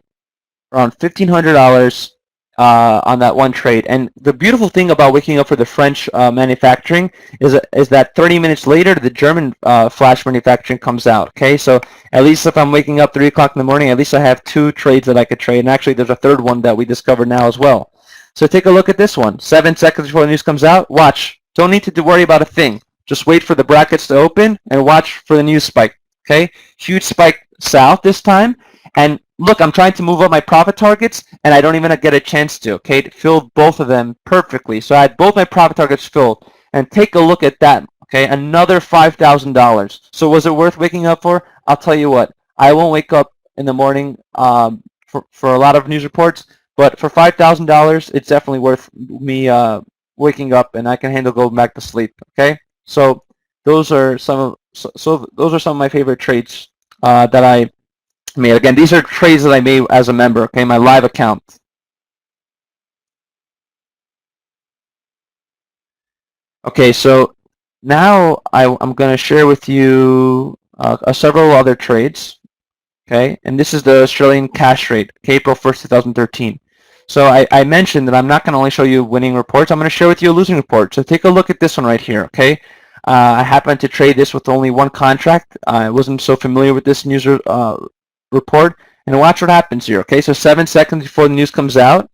around $1,500 on that one trade. And the beautiful thing about waking up for the French manufacturing is that 30 minutes later, the German flash manufacturing comes out. Okay, so at least if I'm waking up 3 o'clock in the morning, at least I have 2 trades that I could trade. And actually, there's a third one that we discovered now as well. So take a look at this one. 7 seconds before the news comes out. Watch. Don't need to worry about a thing. Just wait for the brackets to open and watch for the news spike. Okay, huge spike south this time. And look, I'm trying to move up my profit targets, and I don't even get a chance to. Okay, it filled both of them perfectly. So I had both my profit targets filled. And take a look at that. Okay, another $5,000. So was it worth waking up for? I'll tell you what. I won't wake up in the morning for a lot of news reports, but for $5,000, it's definitely worth me waking up, and I can handle going back to sleep. Okay, so those are some of my favorite trades that I made. Again, these are trades that I made as a member. Okay, my live account. Okay, so now I'm going to share with you several other trades. Okay, and this is the Australian cash rate, okay, April 1st, 2013. So I mentioned that I'm not going to only show you winning reports. I'm going to share with you a losing report. So take a look at this one right here, okay? I happened to trade this with only one contract. I wasn't so familiar with this news report. And watch what happens here, okay? So 7 seconds before the news comes out.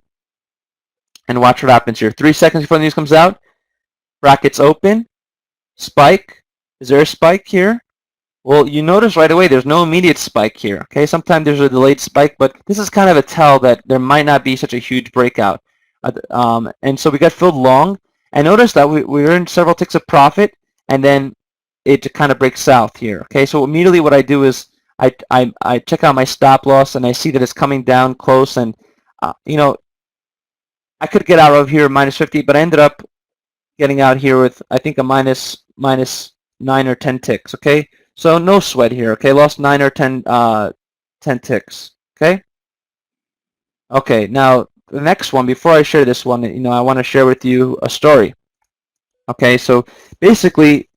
And watch what happens here. 3 seconds before the news comes out. Brackets open. Spike. Is there a spike here? Well, you notice right away there's no immediate spike here, okay? Sometimes there's a delayed spike, but this is kind of a tell that there might not be such a huge breakout. And so we got filled long, and notice that we earned several ticks of profit, and then it kind of breaks south here, okay? So immediately what I do is I check out my stop loss, and I see that it's coming down close, and you know, I could get out of here minus 50, but I ended up getting out here with, I think, a minus 9 or 10 ticks, okay? So no sweat here, okay? Lost 9 or 10 ticks, okay? Okay, now the next one, before I share this one, I want to share with you a story. Okay, so basically,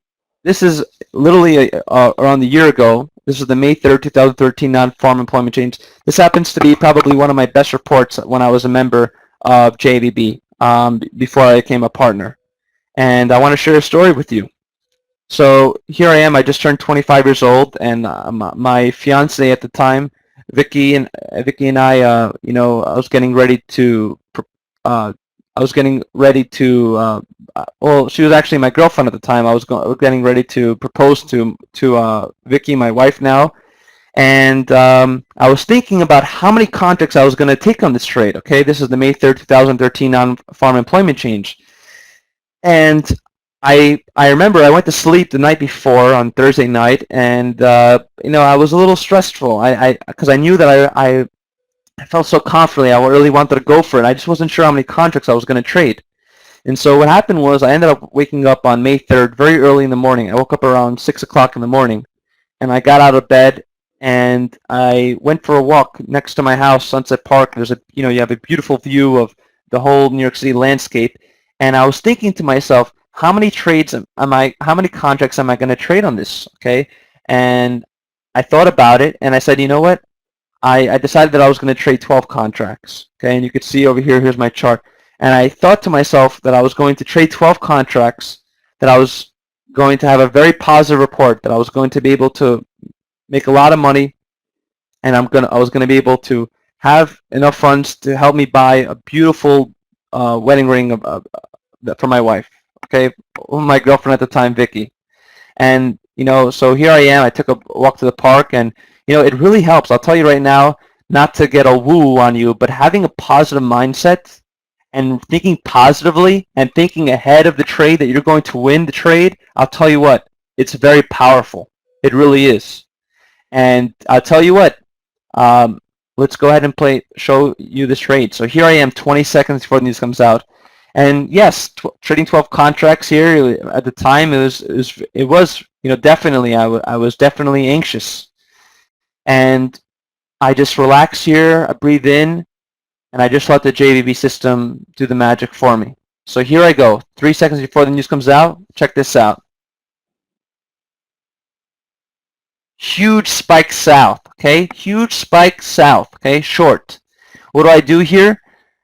this is literally around a year ago. This is the May 3rd, 2013 non-farm employment change. This happens to be probably one of my best reports when I was a member of JOBB before I became a partner. And I want to share a story with you. So here I am. I just turned 25 years old, and my fiance at the time, Vicky and I, I was getting ready to. Well, she was actually my girlfriend at the time. I was getting ready to propose to Vicky, my wife now, and I was thinking about how many contracts I was going to take on this trade. Okay, this is the May 3rd, 2013 non-farm employment change, and I remember I went to sleep the night before on Thursday night, and I was a little stressful. Because I knew that I felt so confidently. I really wanted to go for it. I just wasn't sure how many contracts I was going to trade. And so what happened was I ended up waking up on May 3rd very early in the morning. I woke up around 6 o'clock in the morning, and I got out of bed and I went for a walk next to my house, Sunset Park. There's you have a beautiful view of the whole New York City landscape, and I was thinking to myself, how many contracts am I going to trade on this? Okay, and I thought about it, and I said, you know what? I decided that I was going to trade 12 contracts. Okay, and you could see over here. Here's my chart, and I thought to myself that I was going to trade 12 contracts. That I was going to have a very positive report. That I was going to be able to make a lot of money, and I was going to be able to have enough funds to help me buy a beautiful wedding ring for my wife. Okay, my girlfriend at the time, Vicky. And so here I am. I took a walk to the park, and it really helps. I'll tell you right now, not to get a woo on you, but having a positive mindset and thinking positively and thinking ahead of the trade that you're going to win the trade, I'll tell you what, it's very powerful. It really is. And I'll tell you what, let's go ahead and show you this trade. So here I am 20 seconds before the news comes out. And yes, trading 12 contracts here at the time, it was definitely, I was definitely anxious. And I just relax here, I breathe in, and I just let the JOBB system do the magic for me. So here I go, 3 seconds before the news comes out. Check this out. Huge spike south, okay? Huge spike south, okay? Short. What do I do here?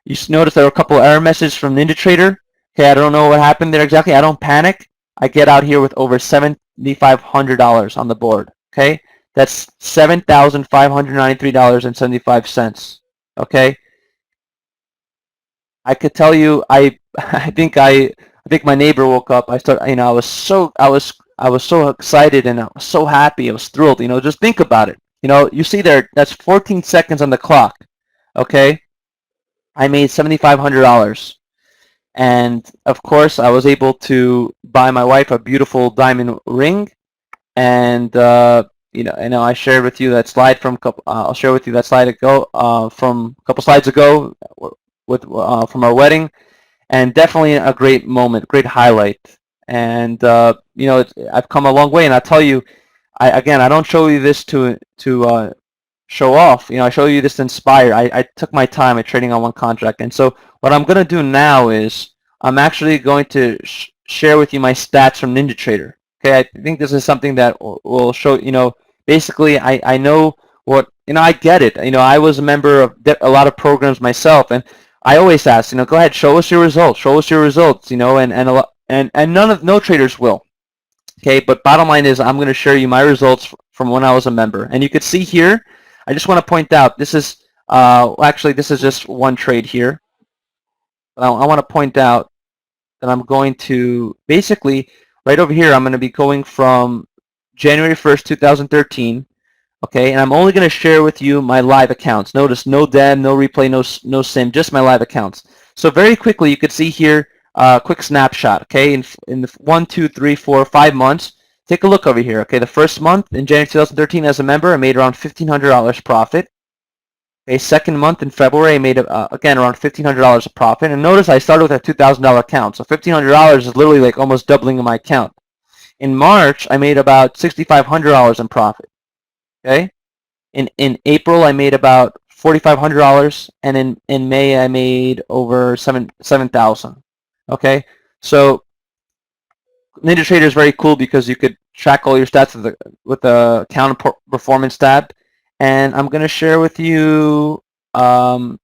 You notice there are a couple of error messages from NinjaTrader. Okay, I don't know what happened there exactly. I don't panic. I get out here with over $7,500 on the board, okay? That's $7,593.75, okay? I could tell you, I think my neighbor woke up. I was so excited, and I was so happy. I was thrilled. Just think about it. You see there, that's 14 seconds on the clock. Okay, I made $7,500, and of course, I was able to buy my wife a beautiful diamond ring, and I shared with you that slide from I'll share with you that slide from a couple slides ago from our wedding. And definitely a great moment, great highlight. And I've come a long way, and I'll tell you, I don't show you this to show off. I show you this to inspire. I took my time at trading on one contract, and so what I'm going to do now is I'm actually going to share with you my stats from NinjaTrader. Okay, I think this is something that will show. Basically, I know what I get it. I was a member of a lot of programs myself, and I always ask, go ahead, show us your results, and no traders will. Okay, but bottom line is I'm going to show you my results from when I was a member. And you can see here, I just want to point out, this is, actually this is just one trade here. But I want to point out that I'm going to, basically, right over here, I'm going to be going from January 1st, 2013, okay, and I'm only going to share with you my live accounts. Notice no dem, no replay, no sim, just my live accounts. So very quickly, you can see here, quick snapshot, okay, in the 1, 2, 3, 4, 5 months. Take a look over here, okay. The first month in January 2013 as a member, I made around $1,500 profit. Okay, second month in February, I made again around $1,500 of profit. And notice I started with a $2,000 account, so $1,500 is literally like almost doubling my account. In March, I made about $6,500 in profit. Okay, in April, I made about $4,500, and in May, I made over $7,000. Okay, so NinjaTrader is very cool because you could track all your stats with the account performance tab. And I'm going to share with you, well,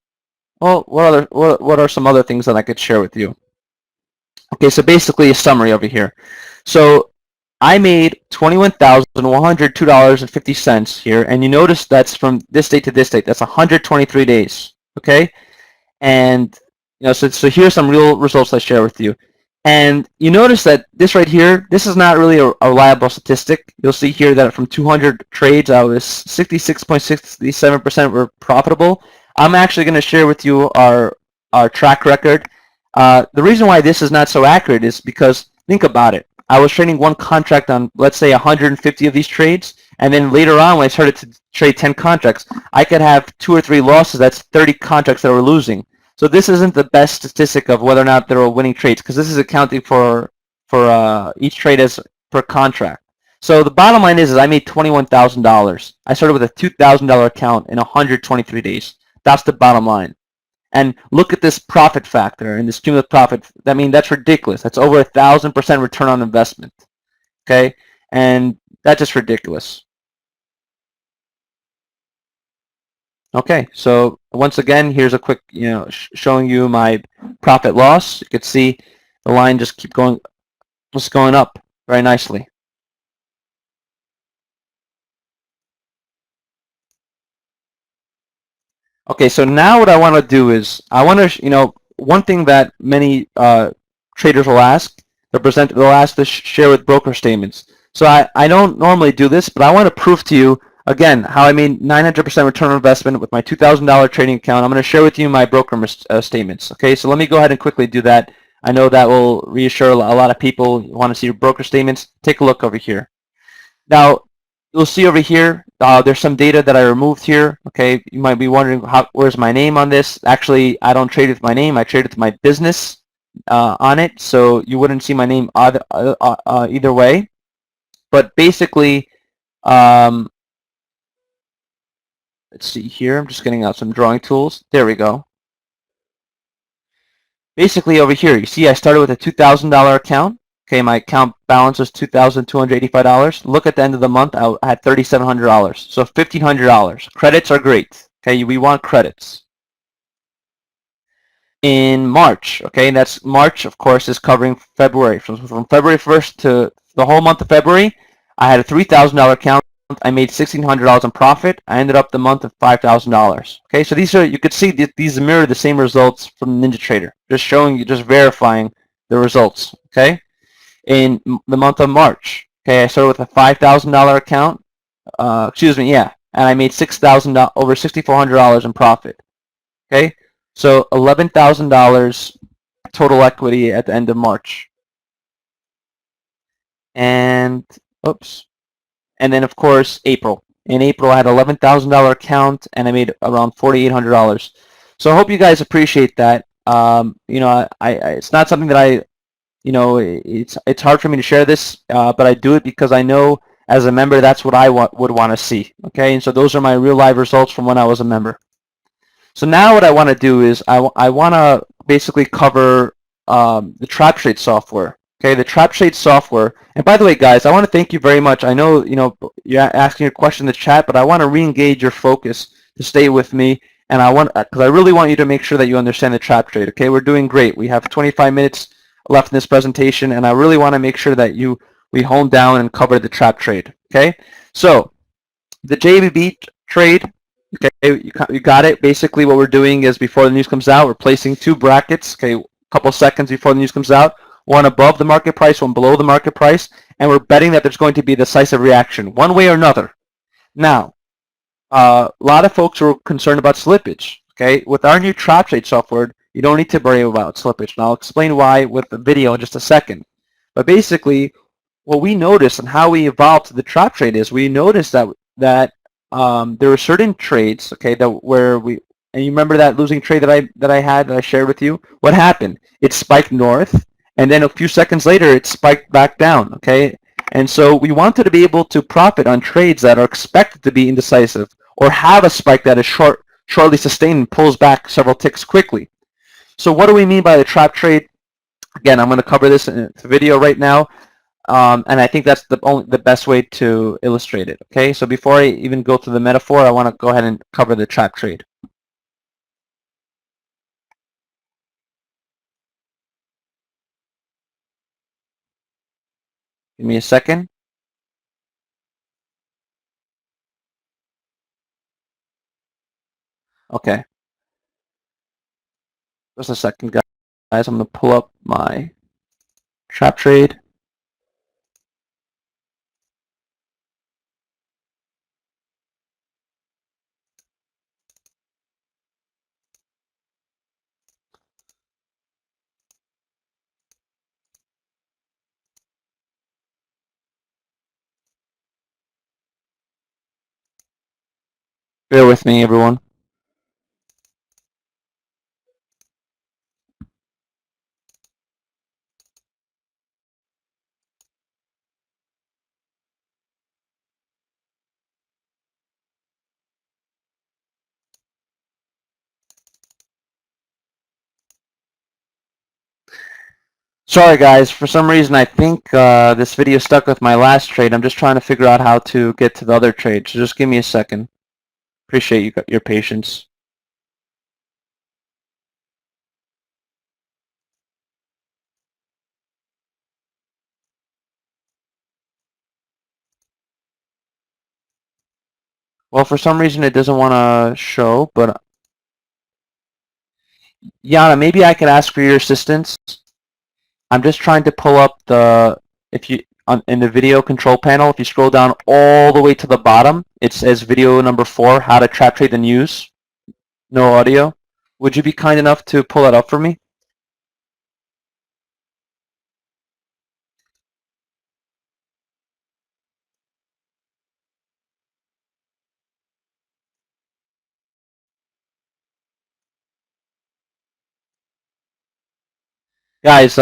what are some other things that I could share with you? Okay, so basically a summary over here. So I made $21,102.50 here, and you notice that's from this date to this date. That's 123 days. Okay, and so here's some real results I share with you. And you notice that this right here, this is not really a reliable statistic. You'll see here that from 200 trades, I was 66.67% were profitable. I'm actually going to share with you our track record. The reason why this is not so accurate is because, think about it. I was trading one contract on, let's say, 150 of these trades, and then later on when I started to trade 10 contracts, I could have 2 or 3 losses. That's 30 contracts that were losing. So this isn't the best statistic of whether or not there are winning trades, because this is accounting for each trade as per contract. So the bottom line is I made $21,000. I started with a $2,000 account in 123 days. That's the bottom line. And look at this profit factor and this cumulative profit. I mean, that's ridiculous. That's over 1,000% return on investment. Okay, and that's just ridiculous. Okay, so once again, here's a quick, showing you my profit loss. You can see the line just going up very nicely. Okay, so now what I want to do is I want to, one thing that many traders will ask, they'll ask to share with broker statements. So I don't normally do this, but I want to prove to you again how I made 900% return on investment with my $2,000 trading account. I'm going to share with you my broker statements. Okay, so let me go ahead and quickly do that. I know that will reassure a lot of people who want to see your broker statements. Take a look over here. Now, you'll see over here, there's some data that I removed here. Okay, you might be wondering where's my name on this. Actually, I don't trade with my name. I trade with my business on it, so you wouldn't see my name either way. But basically, let's see here. I'm just getting out some drawing tools. There we go. Basically, over here, you see I started with a $2,000 account. Okay, my account balance was $2,285. Look at the end of the month, I had $3,700. So $1,500. Credits are great. Okay, we want credits. In March, okay, that's March, of course, is covering February. From February 1st to the whole month of February, I had a $3,000 account. I made $1,600 in profit. I ended up the month of $5,000. Okay, so these are, you could see these mirror the same results from NinjaTrader. Just showing you, just verifying the results. Okay, in the month of March, okay, I started with a $5,000 account. And I made $6,000, over $6,400 in profit. Okay, so $11,000 total equity at the end of March. And oops. And then, of course, April. In April, I had an $11,000 account, and I made around $4,800. So I hope you guys appreciate that. It's not something that it's hard for me to share this, but I do it because I know as a member that's what I would want to see. Okay, and so those are my real live results from when I was a member. So now what I want to do is I want to basically cover the TradTrade software. Okay, the TradTrade software. And by the way, guys, I want to thank you very much. I know you're asking your question in the chat, but I want to re-engage your focus to stay with me and because I really want you to make sure that you understand the trap trade. Okay, we're doing great. We have 25 minutes left in this presentation, and I really want to make sure that we hone down and cover the trap trade. Okay, so the JOBB trade. Okay, you got it. Basically, what we're doing is before the news comes out, we're placing two brackets. Okay, a couple seconds before the news comes out, one above the market price, one below the market price, and we're betting that there's going to be a decisive reaction, one way or another. Now, a lot of folks are concerned about slippage. Okay, with our new trap trade software, you don't need to worry about slippage, and I'll explain why with the video in just a second. But basically, what we noticed and how we evolved to the trap trade is we noticed that there were certain trades, okay, and you remember that losing trade that I shared with you? What happened? It spiked north, and then a few seconds later, it spiked back down, okay? And so we wanted to be able to profit on trades that are expected to be indecisive or have a spike that is shortly sustained and pulls back several ticks quickly. So what do we mean by the trap trade? Again, I'm going to cover this in the video right now. And I think that's the best way to illustrate it. Okay, so before I even go to the metaphor, I want to go ahead and cover the trap trade. Give me a second. Okay, just a second, guys. I'm going to pull up my trap trade. Bear with me, everyone. Sorry, guys. For some reason, I think this video stuck with my last trade. I'm just trying to figure out how to get to the other trade. So just give me a second. Appreciate your patience. Well, for some reason, it doesn't want to show, but Yana, maybe I can ask for your assistance. I'm just trying to pull up in the video control panel, if you scroll down all the way to the bottom, it says video number 4, how to trap trade the news. No audio. Would you be kind enough to pull that up for me? Guys,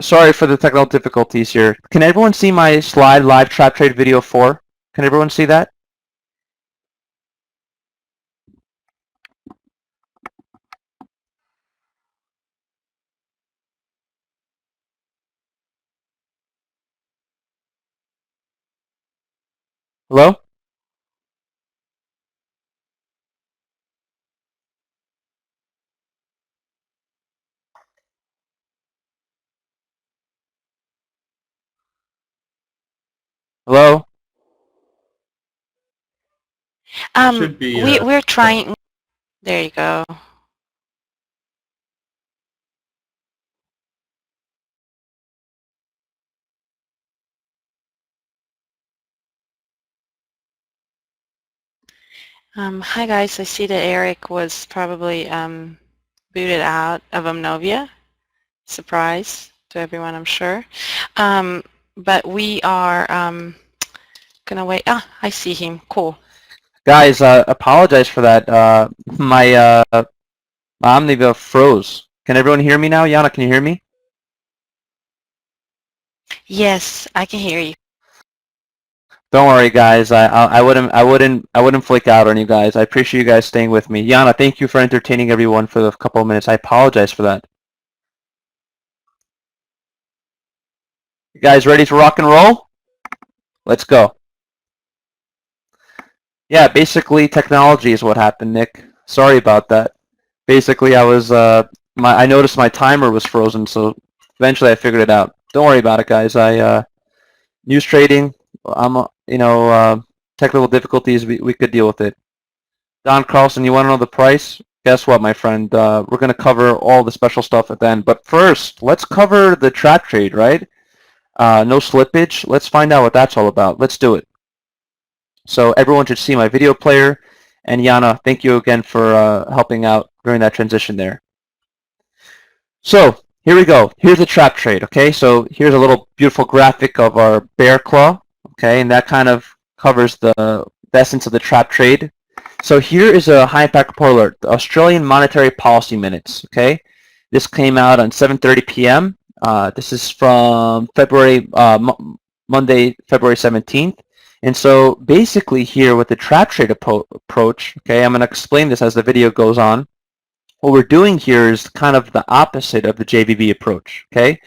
sorry for the technical difficulties here. Can everyone see my slide live trap trade video 4? Can everyone see that? Hello? Hello? Should be. We're trying. There you go. Hi guys, I see that Eric was probably booted out of Omnovia. Surprise to everyone, I'm sure. But we are gonna wait. Ah, I see him. Cool. Guys, apologize for that. My Omnivia froze. Can everyone hear me now? Yana, can you hear me? Yes, I can hear you. Don't worry, guys. I wouldn't flake out on you guys. I appreciate you guys staying with me. Yana, thank you for entertaining everyone for the couple of minutes. I apologize for that. You guys ready to rock and roll? Let's go. Yeah, basically technology is what happened, Nick. Sorry about that. Basically, I noticed my timer was frozen, so eventually I figured it out. Don't worry about it, guys. News trading, technical difficulties, we could deal with it. Don Carlson, you want to know the price? Guess what, my friend? We're going to cover all the special stuff at the end. But first, let's cover the trap trade, right? No slippage. Let's find out what that's all about. Let's do it. So everyone should see my video player. And Yana, thank you again for helping out during that transition there. So here we go. Here's the trap trade, okay? So here's a little beautiful graphic of our bear claw, okay? And that kind of covers the essence of the trap trade. So here is a high impact report alert, the Australian Monetary Policy Minutes, okay? This came out on 7:30 p.m. This is from Monday, February 17th. And so basically here with the trap trade approach, okay, I'm going to explain this as the video goes on. What we're doing here is kind of the opposite of the JBB approach, okay?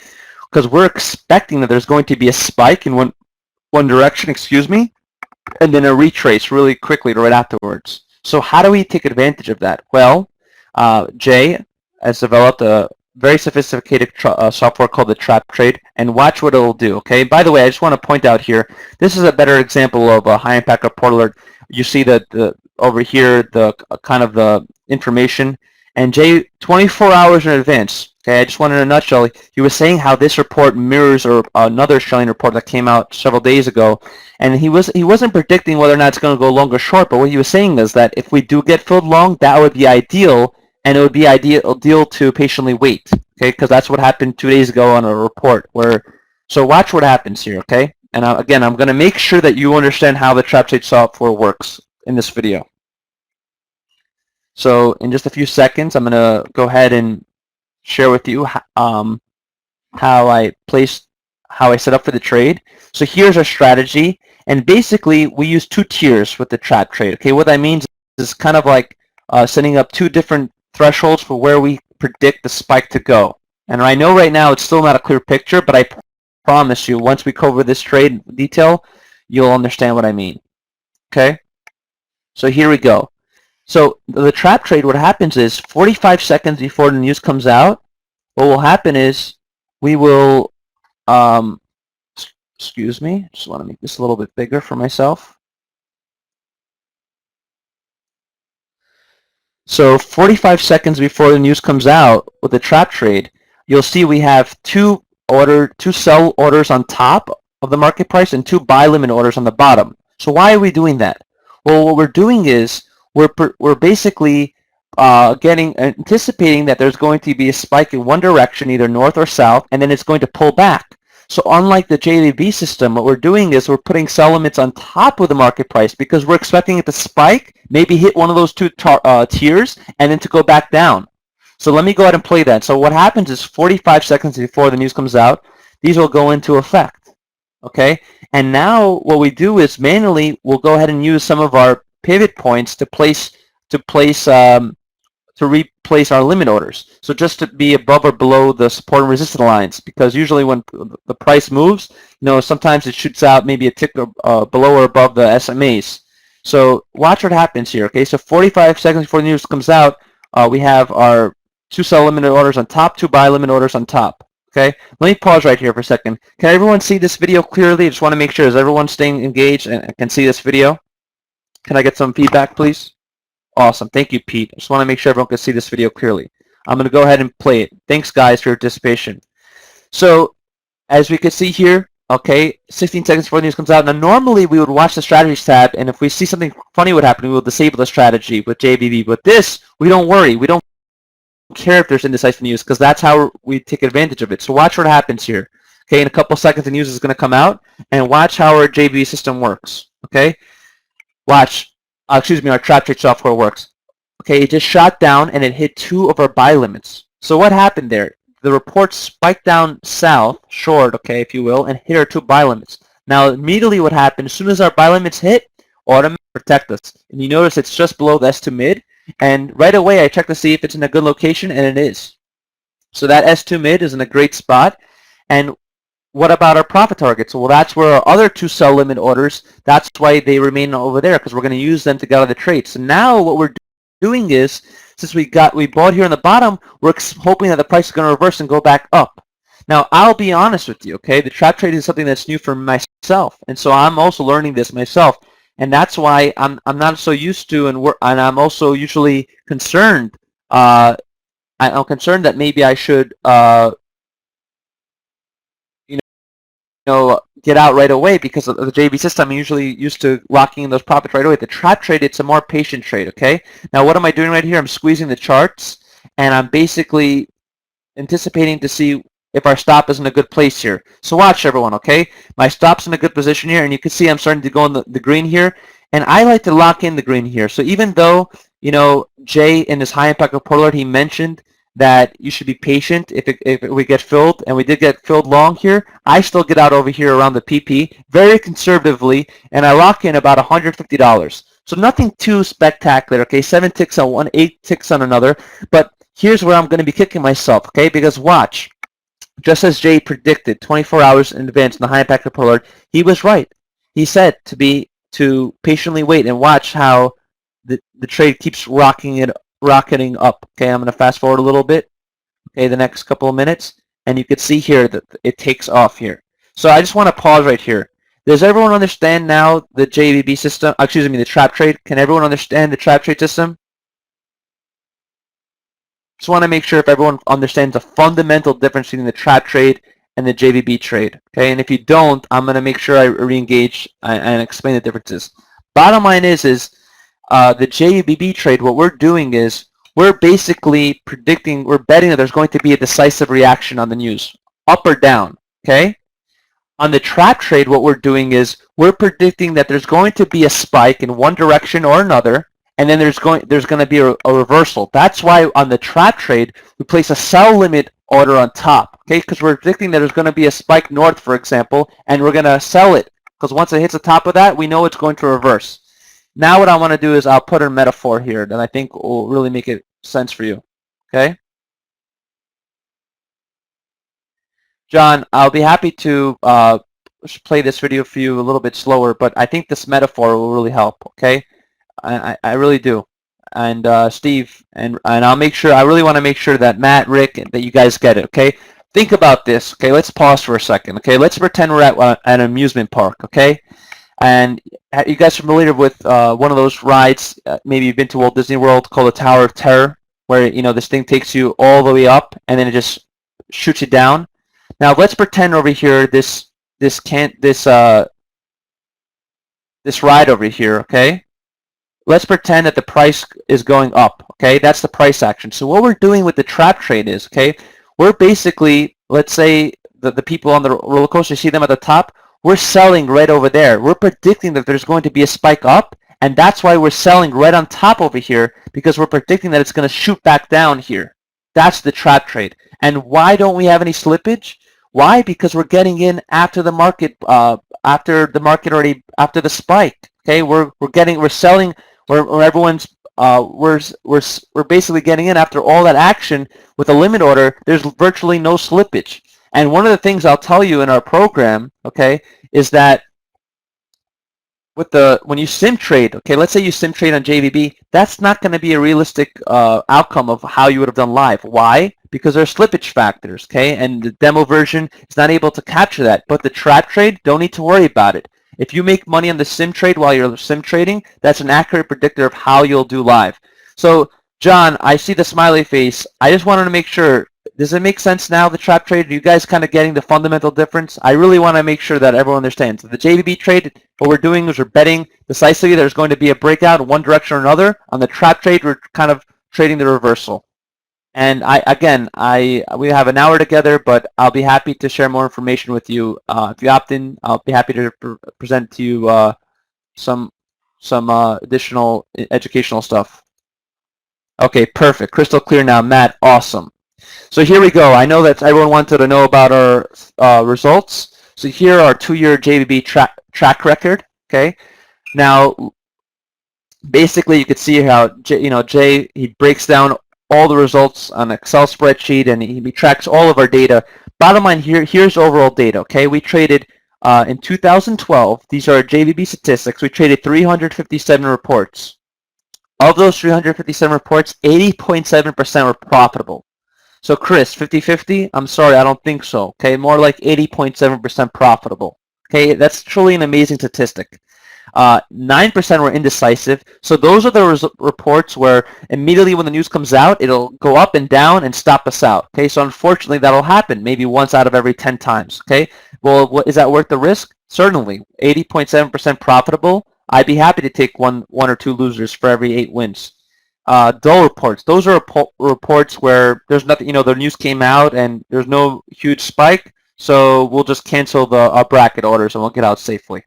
Because we're expecting that there's going to be a spike in one direction, and then a retrace really quickly right afterwards. So how do we take advantage of that? Well, Jay has developed a very sophisticated software called the Trap Trade, and watch what it'll do, okay? By the way, I just want to point out here, this is a better example of a high impact report alert. You see that over here, the kind of the information, and Jay, 24 hours in advance, okay, I just wanted in a nutshell, he was saying how this report mirrors another Australian report that came out several days ago, and he wasn't predicting whether or not it's going to go long or short, but what he was saying is that if we do get filled long, that would be ideal, and it would be ideal to patiently wait, okay, because that's what happened 2 days ago on a report so watch what happens here, okay, and again, I'm going to make sure that you understand how the trap trade software works in this video. So in just a few seconds, I'm going to go ahead and share with you how I set up for the trade. So here's our strategy, and basically we use two tiers with the trap trade. Okay, what that means is kind of like setting up two different thresholds for where we predict the spike to go. And I know right now it's still not a clear picture, but I promise you, once we cover this trade in detail, you'll understand what I mean. Okay, so here we go. So the trap trade, what happens is 45 seconds before the news comes out, what will happen is we will, excuse me, just want to make this a little bit bigger for myself. So 45 seconds before the news comes out with the trap trade, you'll see we have two sell orders on top of the market price and two buy limit orders on the bottom. So why are we doing that? Well, what we're doing is we're basically anticipating that there's going to be a spike in one direction, either north or south, and then it's going to pull back. So unlike the JOBB system, what we're doing is we're putting sell limits on top of the market price because we're expecting it to spike, maybe hit one of those two tiers, and then to go back down. So let me go ahead and play that. So what happens is 45 seconds before the news comes out, these will go into effect. Okay, and now what we do is manually we'll go ahead and use some of our pivot points to replace our limit orders. So just to be above or below the support and resistance lines, because usually when the price moves, sometimes it shoots out maybe a tick below or above the SMAs. So watch what happens here. Okay, so 45 seconds before the news comes out, we have our two sell limit orders on top, two buy limit orders on top. Okay, let me pause right here for a second. Can everyone see this video clearly? I just want to make sure, is everyone staying engaged and can see this video? Can I get some feedback, please? Awesome. Thank you, Pete. I just want to make sure everyone can see this video clearly. I'm going to go ahead and play it. Thanks, guys, for your participation. So, as we can see here, okay, 16 seconds before the news comes out. Now, normally we would watch the strategies tab, and if we see something funny would happen, we will disable the strategy with JBB. But this, we don't worry. We don't care if there's indecisive news because that's how we take advantage of it. So watch what happens here. Okay, in a couple seconds, the news is going to come out, and watch how our JBB system works. Okay. Watch, our trap trade software works. Okay, it just shot down and it hit two of our buy limits. So what happened there? The report spiked down south, short, okay, if you will, and hit our two buy limits. Now, immediately what happened, as soon as our buy limits hit, automatically protect us. And you notice it's just below the S2 mid, and right away I check to see if it's in a good location, and it is. So that S2 mid is in a great spot, and what about our profit targets? Well, that's where our other two sell limit orders, that's why they remain over there, because we're going to use them to get out of the trade. So now what we're doing is, since we bought here on the bottom, we're hoping that the price is going to reverse and go back up. Now, I'll be honest with you, okay? The trap trade is something that's new for myself, and so I'm also learning this myself, and that's why I'm not so used to, and I'm also usually concerned. I'm concerned that maybe I should, you get out right away because of the JV system. I'm usually used to locking in those profits right away. The trap trade, it's a more patient trade, okay? Now, what am I doing right here? I'm squeezing the charts, and I'm basically anticipating to see if our stop is in a good place here. So watch, everyone, okay? My stop's in a good position here, and you can see I'm starting to go in the green here, and I like to lock in the green here. So even though, Jay in his high impact report alert, he mentioned that you should be patient if we get filled, and we did get filled long here, I still get out over here around the PP very conservatively, and I lock in about $150. So nothing too spectacular, okay? 7 ticks on one, 8 ticks on another, but here's where I'm going to be kicking myself, okay? Because watch, just as Jay predicted 24 hours in advance in the high impact report alert, he was right. He said to patiently wait and watch how the trade keeps rocketing up. Okay, I'm going to fast forward a little bit. Okay, the next couple of minutes, and you can see here that it takes off here. So I just want to pause right here. Does everyone understand now the JBB system? Excuse me, the trap trade. Can everyone understand the trap trade system? Just want to make sure if everyone understands the fundamental difference between the trap trade and the JVB trade. Okay, and if you don't, I'm going to make sure I re-engage and explain the differences. Bottom line is the JVB trade, what we're doing is we're basically predicting, we're betting that there's going to be a decisive reaction on the news, up or down, okay? On the trap trade, what we're doing is we're predicting that there's going to be a spike in one direction or another, and then there's going to be a reversal. That's why on the trap trade, we place a sell limit order on top, okay? Because we're predicting that there's going to be a spike north, for example, and we're going to sell it. Because once it hits the top of that, we know it's going to reverse. Now what I want to do is I'll put a metaphor here that I think will really make it sense for you, okay? John, I'll be happy to play this video for you a little bit slower, but I think this metaphor will really help, okay? I really do. And Steve, and I'll make sure, I really want to make sure that Matt, Rick, that you guys get it, okay? Think about this, okay? Let's pause for a second, okay? Let's pretend we're at an amusement park, okay? And you guys familiar with one of those rides, maybe you've been to Walt Disney World, called the Tower of Terror, where, this thing takes you all the way up and then it just shoots you down. Now let's pretend over here this ride over here, okay? Let's pretend that the price is going up, okay? That's the price action. So what we're doing with the trap trade is, okay, we're basically, let's say the people on the roller coaster, you see them at the top, we're selling right over there. We're predicting that there's going to be a spike up, and that's why we're selling right on top over here, because we're predicting that it's going to shoot back down here. That's the trap trade. And why don't we have any slippage? Why? Because we're getting in after the market, after the spike. Okay, we're selling where everyone's we're basically getting in after all that action with a limit order. There's virtually no slippage. And one of the things I'll tell you in our program, okay, is that when you sim trade, okay, let's say you sim trade on JVB, that's not going to be a realistic outcome of how you would have done live. Why? Because there are slippage factors, okay, and the demo version is not able to capture that. But the trap trade, don't need to worry about it. If you make money on the sim trade while you're sim trading, that's an accurate predictor of how you'll do live. So, John, I see the smiley face. I just wanted to make sure, does it make sense now, the trap trade? Are you guys kind of getting the fundamental difference? I really want to make sure that everyone understands. The JVB trade, what we're doing is we're betting decisively there's going to be a breakout in one direction or another. On the trap trade, we're kind of trading the reversal. And we have an hour together, but I'll be happy to share more information with you. If you opt in, I'll be happy to present to you some additional educational stuff. Okay, perfect. Crystal clear now. Matt, awesome. So here we go. I know that everyone wanted to know about our results. So here are our 2-year JVB track record. Okay. Now, basically, you can see how Jay he breaks down all the results on an Excel spreadsheet, and he tracks all of our data. Bottom line here's overall data. Okay, we traded in 2012. These are JVB statistics. We traded 357 reports. Of those 357 reports, 80.7% were profitable. So Chris, 50-50? I'm sorry, I don't think so. Okay, more like 80.7% profitable. Okay, that's truly an amazing statistic. 9% were indecisive. So those are the reports where immediately when the news comes out, it'll go up and down and stop us out. Okay, so unfortunately that'll happen maybe once out of every 10 times. Okay, well, is that worth the risk? Certainly. 80.7% profitable. I'd be happy to take one or two losers for every 8 wins. Dull reports. Those are reports where there's nothing, the news came out and there's no huge spike, so we'll just cancel the bracket orders and we'll get out safely.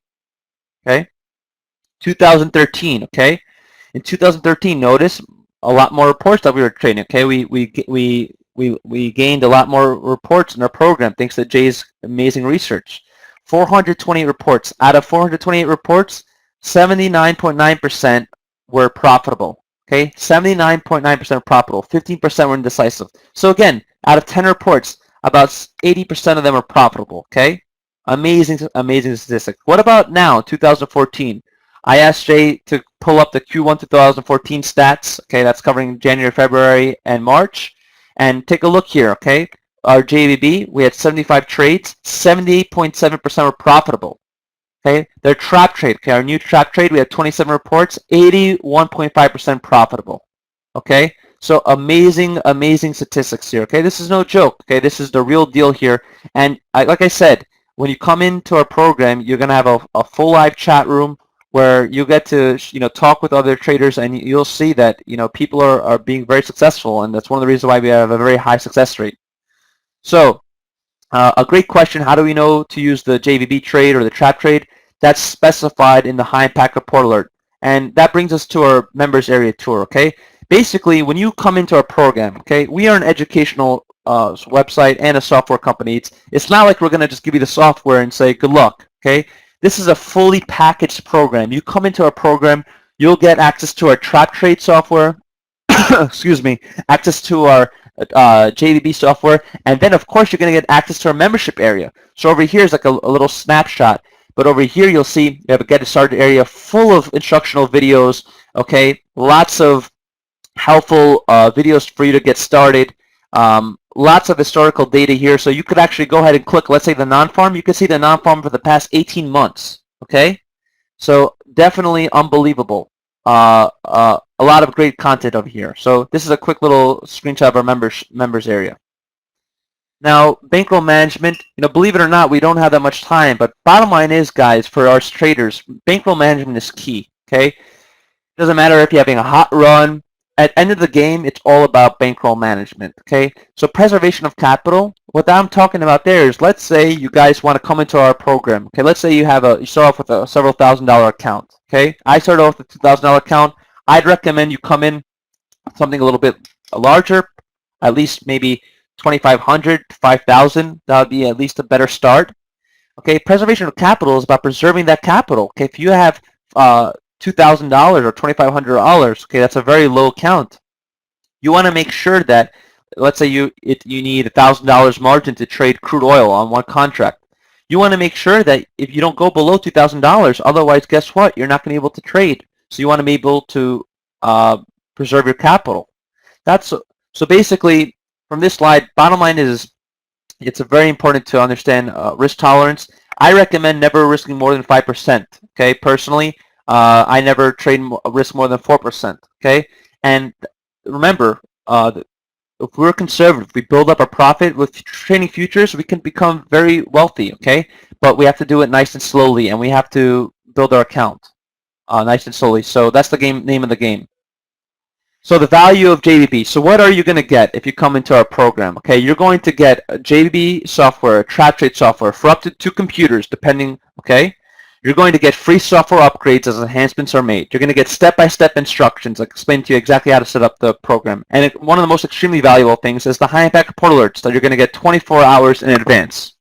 Okay. 2013. Okay. In 2013, notice a lot more reports that we were trading. Okay. We gained a lot more reports in our program thanks to Jay's amazing research. 428 reports. Out of 428 reports, 79.9% were profitable. Okay, 79.9% profitable, 15% were indecisive. So again, out of 10 reports, about 80% of them are profitable. Okay, amazing, amazing statistic. What about now, 2014? I asked Jay to pull up the Q1 2014 stats. Okay, that's covering January, February, and March. And take a look here. Okay, our JBB, we had 75 trades, 78.7% were profitable. Okay, their trap trade, okay, our new trap trade, we had 27 reports, 81.5% profitable. Okay, so amazing, amazing statistics here. Okay, this is no joke. Okay, this is the real deal here. And like I said, when you come into our program, you're gonna have a full live chat room where you get to talk with other traders, and you'll see that people are being very successful, and that's one of the reasons why we have a very high success rate. So a great question, how do we know to use the JVB trade or the trap trade? That's specified in the high impact report alert. And that brings us to our members area tour, okay? Basically, when you come into our program, okay, we are an educational website and a software company. It's not like we're going to just give you the software and say, good luck, okay? This is a fully packaged program. You come into our program, you'll get access to our trap trade software, excuse me, access to our JDB software, and then of course you're going to get access to our membership area. So over here is like a little snapshot, but over here you'll see you have a get started area full of instructional videos, okay, lots of helpful videos for you to get started, lots of historical data here, so you could actually go ahead and click, let's say the non-farm, you can see the non-farm for the past 18 months, okay? So definitely unbelievable. A lot of great content over here. So this is a quick little screenshot of our members area. Now, bankroll management, believe it or not, we don't have that much time, but bottom line is, guys, for our traders, bankroll management is key, okay? Doesn't matter if you're having a hot run. At the end of the game, it's all about bankroll management, okay? So preservation of capital, what I'm talking about there is, let's say you guys want to come into our program, okay? Let's say you start off with a several $1,000 account, okay? I started off with a $2,000 account. I'd recommend you come in something a little bit larger, at least maybe 2,500 to 5,000. That would be at least a better start. Okay, preservation of capital is about preserving that capital. Okay, if you have $2,000 or $2,500, okay, that's a very low account. You want to make sure that, let's say you need $1,000 margin to trade crude oil on one contract. You want to make sure that if you don't go below $2,000, otherwise, guess what? You're not going to be able to trade. So you want to be able to preserve your capital. So basically, from this slide, bottom line is it's very important to understand risk tolerance. I recommend never risking more than 5%. Okay, personally, I never trade risk more than 4%. Okay, and remember, if we're conservative, we build up a profit with trading futures, we can become very wealthy. Okay, but we have to do it nice and slowly, and we have to build our account nice and slowly. So that's the name of the game. So the value of JBB. So what are you going to get if you come into our program? Okay, you're going to get a JBB software, trap trade software for up to 2 computers, depending. Okay, you're going to get free software upgrades as enhancements are made. You're going to get step-by-step instructions, like explain to you exactly how to set up the program. And one of the most extremely valuable things is the high impact report alerts that you're going to get 24 hours in advance.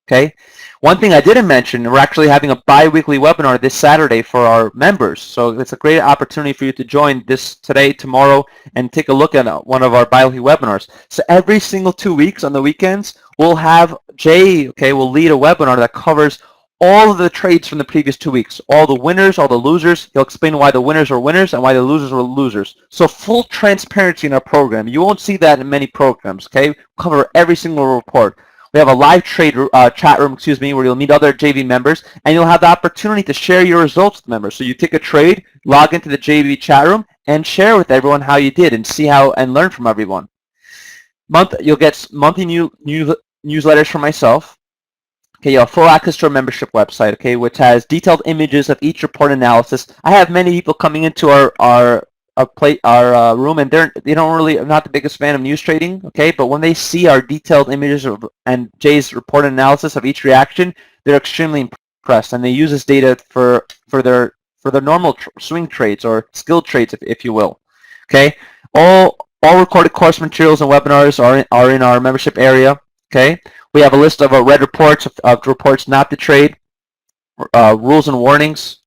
Okay. One thing I didn't mention, we're actually having a bi-weekly webinar this Saturday for our members. So it's a great opportunity for you to join this today, tomorrow, and take a look at one of our bi-weekly webinars. So every single 2 weeks on the weekends, we'll have Jay, okay, will lead a webinar that covers all of the trades from the previous 2 weeks, all the winners, all the losers. He'll explain why the winners were winners and why the losers were losers. So full transparency in our program. You won't see that in many programs, okay? We'll cover every single report. We have a live trade chat room, where you'll meet other JV members, and you'll have the opportunity to share your results with members. So you take a trade, log into the JV chat room, and share with everyone how you did and see how and learn from everyone. You'll get monthly newsletters from myself. Okay, you have full access to our membership website, okay, which has detailed images of each report analysis. I have many people coming into our room, and they don't really, I'm not the biggest fan of news trading, okay, but when they see our detailed images and Jay's report analysis of each reaction, they're extremely impressed, and they use this data for their normal swing trades or skilled trades, if you will. Okay, all recorded course materials and webinars are in our membership area. Okay, we have a list of red reports of reports not to trade, rules and warnings.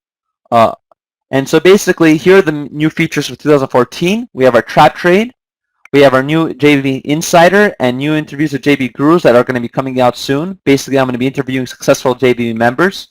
And so basically, here are the new features for 2014. We have our trap trade. We have our new JV Insider and new interviews with JV Gurus that are going to be coming out soon. Basically, I'm going to be interviewing successful JV members.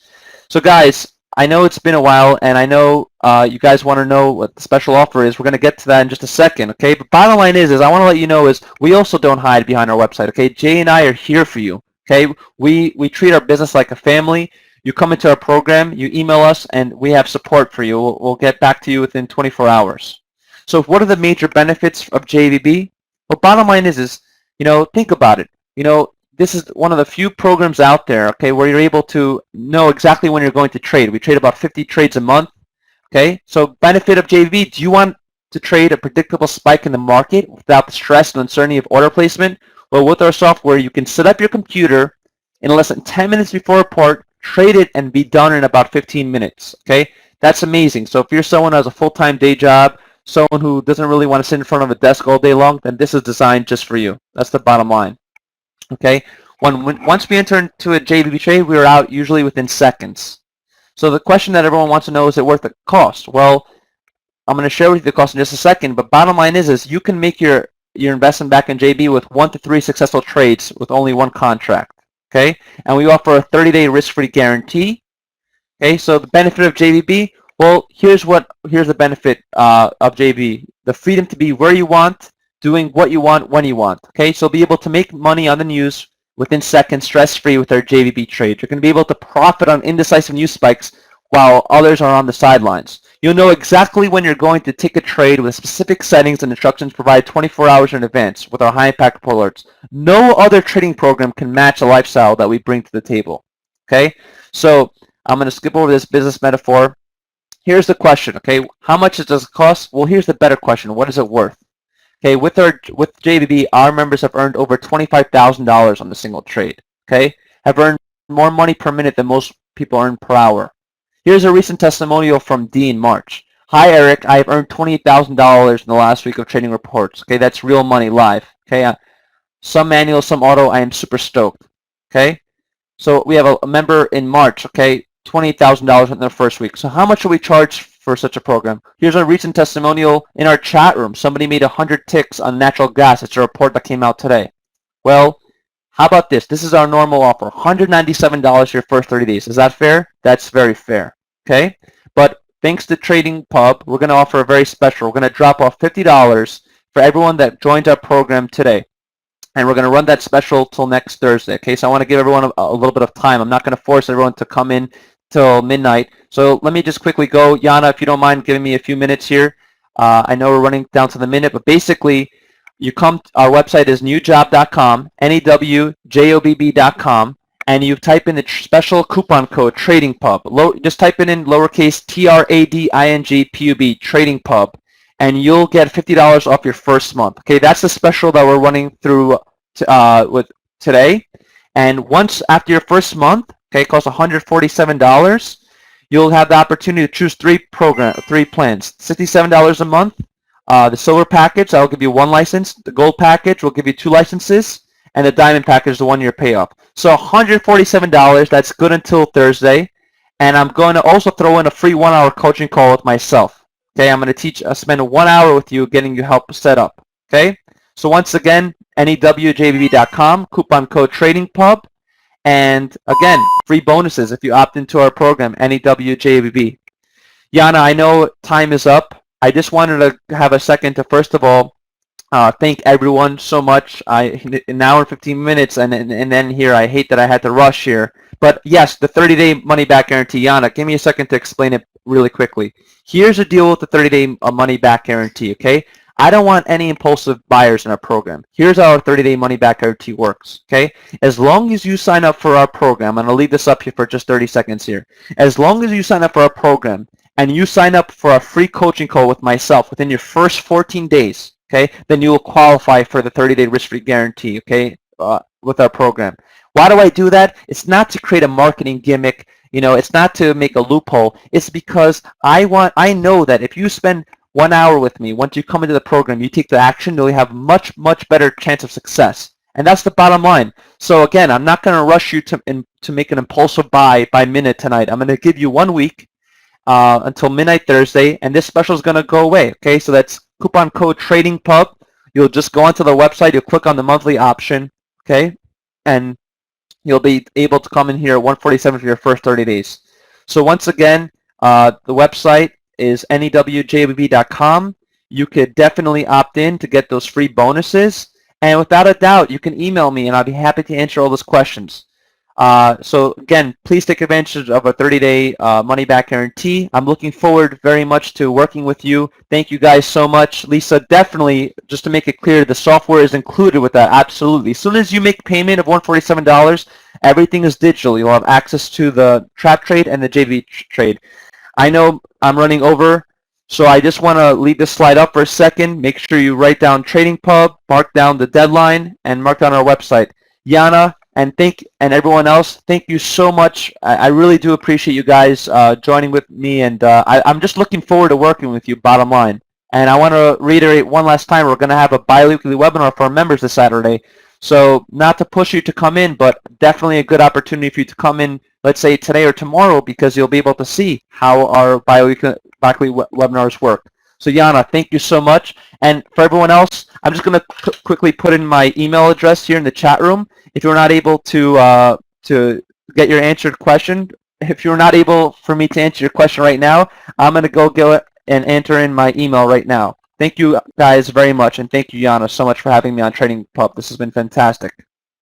So guys, I know it's been a while, and I know you guys want to know what the special offer is. We're going to get to that in just a second, okay? But bottom line is I want to let you know is we also don't hide behind our website, okay? Jay and I are here for you, okay? We treat our business like a family. You come into our program, you email us, and we have support for you. We'll get back to you within 24 hours. So what are the major benefits of JVB? Well, bottom line is think about it. This is one of the few programs out there, okay, where you're able to know exactly when you're going to trade. We trade about 50 trades a month, okay? So benefit of JVB, do you want to trade a predictable spike in the market without the stress and uncertainty of order placement? Well, with our software, you can set up your computer in less than 10 minutes before report, trade it, and be done in about 15 minutes, okay? That's amazing. So if you're someone who has a full-time day job, someone who doesn't really want to sit in front of a desk all day long, then this is designed just for you. That's the bottom line, okay? Once we enter into a JVB trade, we're out usually within seconds. So the question that everyone wants to know, is it worth the cost? Well, I'm going to share with you the cost in just a second, but bottom line is you can make your investment back in JB with 1 to 3 successful trades with only one contract. Okay, and we offer a 30-day risk-free guarantee. Okay, so the benefit of JVB, well, here's the benefit of JVB: the freedom to be where you want, doing what you want when you want. Okay, so be able to make money on the news within seconds, stress-free with our JVB trade. You're going to be able to profit on indecisive news spikes while others are on the sidelines. You'll know exactly when you're going to take a trade with specific settings and instructions provided 24 hours in advance with our high-impact alerts. No other trading program can match the lifestyle that we bring to the table. Okay, so I'm going to skip over this business metaphor. Here's the question, okay? How much does it cost? Well, here's the better question. What is it worth? Okay, with JVB, our members have earned over $25,000 on a single trade. Okay, have earned more money per minute than most people earn per hour. Here's a recent testimonial from D in March. Hi, Eric. I have earned $28,000 in the last week of trading reports. Okay, that's real money live. Okay, some manual, some auto. I am super stoked. Okay, so we have a member in March. Okay, $28,000 in their first week. So how much should we charge for such a program? Here's a recent testimonial in our chat room. Somebody made 100 ticks on natural gas. It's a report that came out today. Well, how about this? This is our normal offer, $197 for your first 30 days. Is that fair? That's very fair, okay? But thanks to TradingPub, we're going to offer a very special. We're going to drop off $50 for everyone that joins our program today. And we're going to run that special till next Thursday, okay? So I want to give everyone a little bit of time. I'm not going to force everyone to come in till midnight. So let me just quickly go. Yana, if you don't mind giving me a few minutes here. I know we're running down to the minute, but basically, our website is newjobb.com, NEWJOBB.com, and you type in the special coupon code TradingPub. Just type it in lowercase TRADINGPUB, TradingPub, and you'll get $50 off your first month. Okay, that's the special that we're running through with today. And once after your first month, okay, it costs $147. You'll have the opportunity to choose three plans: $67 a month. The silver package, that'll give you 1 license. The gold package will give you 2 licenses. And the diamond package, the 1-year payoff. So $147, that's good until Thursday. And I'm going to also throw in a free 1-hour coaching call with myself. Okay, I'm going to spend 1 hour with you getting you help set up. Okay, so once again, NEWJBB.com, coupon code TradingPub. And again, free bonuses if you opt into our program, JOBB. Yana, I know time is up. I just wanted to have a second to first of all thank everyone so much. An hour and 15 minutes, and then here I hate that I had to rush here. But yes, the 30-day money-back guarantee. Yana, give me a second to explain it really quickly. Here's a deal with the 30-day money-back guarantee. Okay, I don't want any impulsive buyers in our program. Here's how our 30-day money-back guarantee works. Okay, as long as you sign up for our program, and I'll leave this up here for just 30 seconds here. As long as you sign up for our program and you sign up for a free coaching call with myself within your first 14 days, okay, then you will qualify for the 30-day risk-free guarantee, okay, with our program. Why do I do that? It's not to create a marketing gimmick. You know, it's not to make a loophole. It's because I know that if you spend 1 hour with me, once you come into the program, you take the action, you'll have much better chance of success. And that's the bottom line. So again, I'm not going to rush you to make an impulsive buy by midnight tonight. I'm going to give you 1 week until midnight Thursday, and this special is going to go away. Okay, so that's coupon code TradingPub. You'll just go onto the website, you'll click on the monthly option, okay, and you'll be able to come in here at 147 for your first 30 days. So once again, the website is newjobb.com. You could definitely opt in to get those free bonuses, and without a doubt, you can email me, and I'll be happy to answer all those questions. So again, please take advantage of a 30-day money-back guarantee. I'm looking forward very much to working with you. Thank you guys so much. Lisa, definitely, just to make it clear, the software is included with that, absolutely. As soon as you make payment of $147, everything is digital. You'll have access to the trap trade and the JV trade. I know I'm running over, so I just want to leave this slide up for a second. Make sure you write down TradingPub, mark down the deadline, and mark down our website. Yana, and everyone else, thank you so much. I really do appreciate you guys joining with me, and I'm just looking forward to working with you, bottom line. And I want to reiterate one last time, we're going to have a bi-weekly webinar for our members this Saturday. So not to push you to come in, but definitely a good opportunity for you to come in, let's say today or tomorrow, because you'll be able to see how our bi-weekly webinars work. So Yana, thank you so much. And for everyone else, I'm just going to quickly put in my email address here in the chat room. If you're not able to get your answered question, if you're not able for me to answer your question right now, I'm going to go and enter in my email right now. Thank you guys very much, and thank you, Yana, so much for having me on TradingPub. This has been fantastic.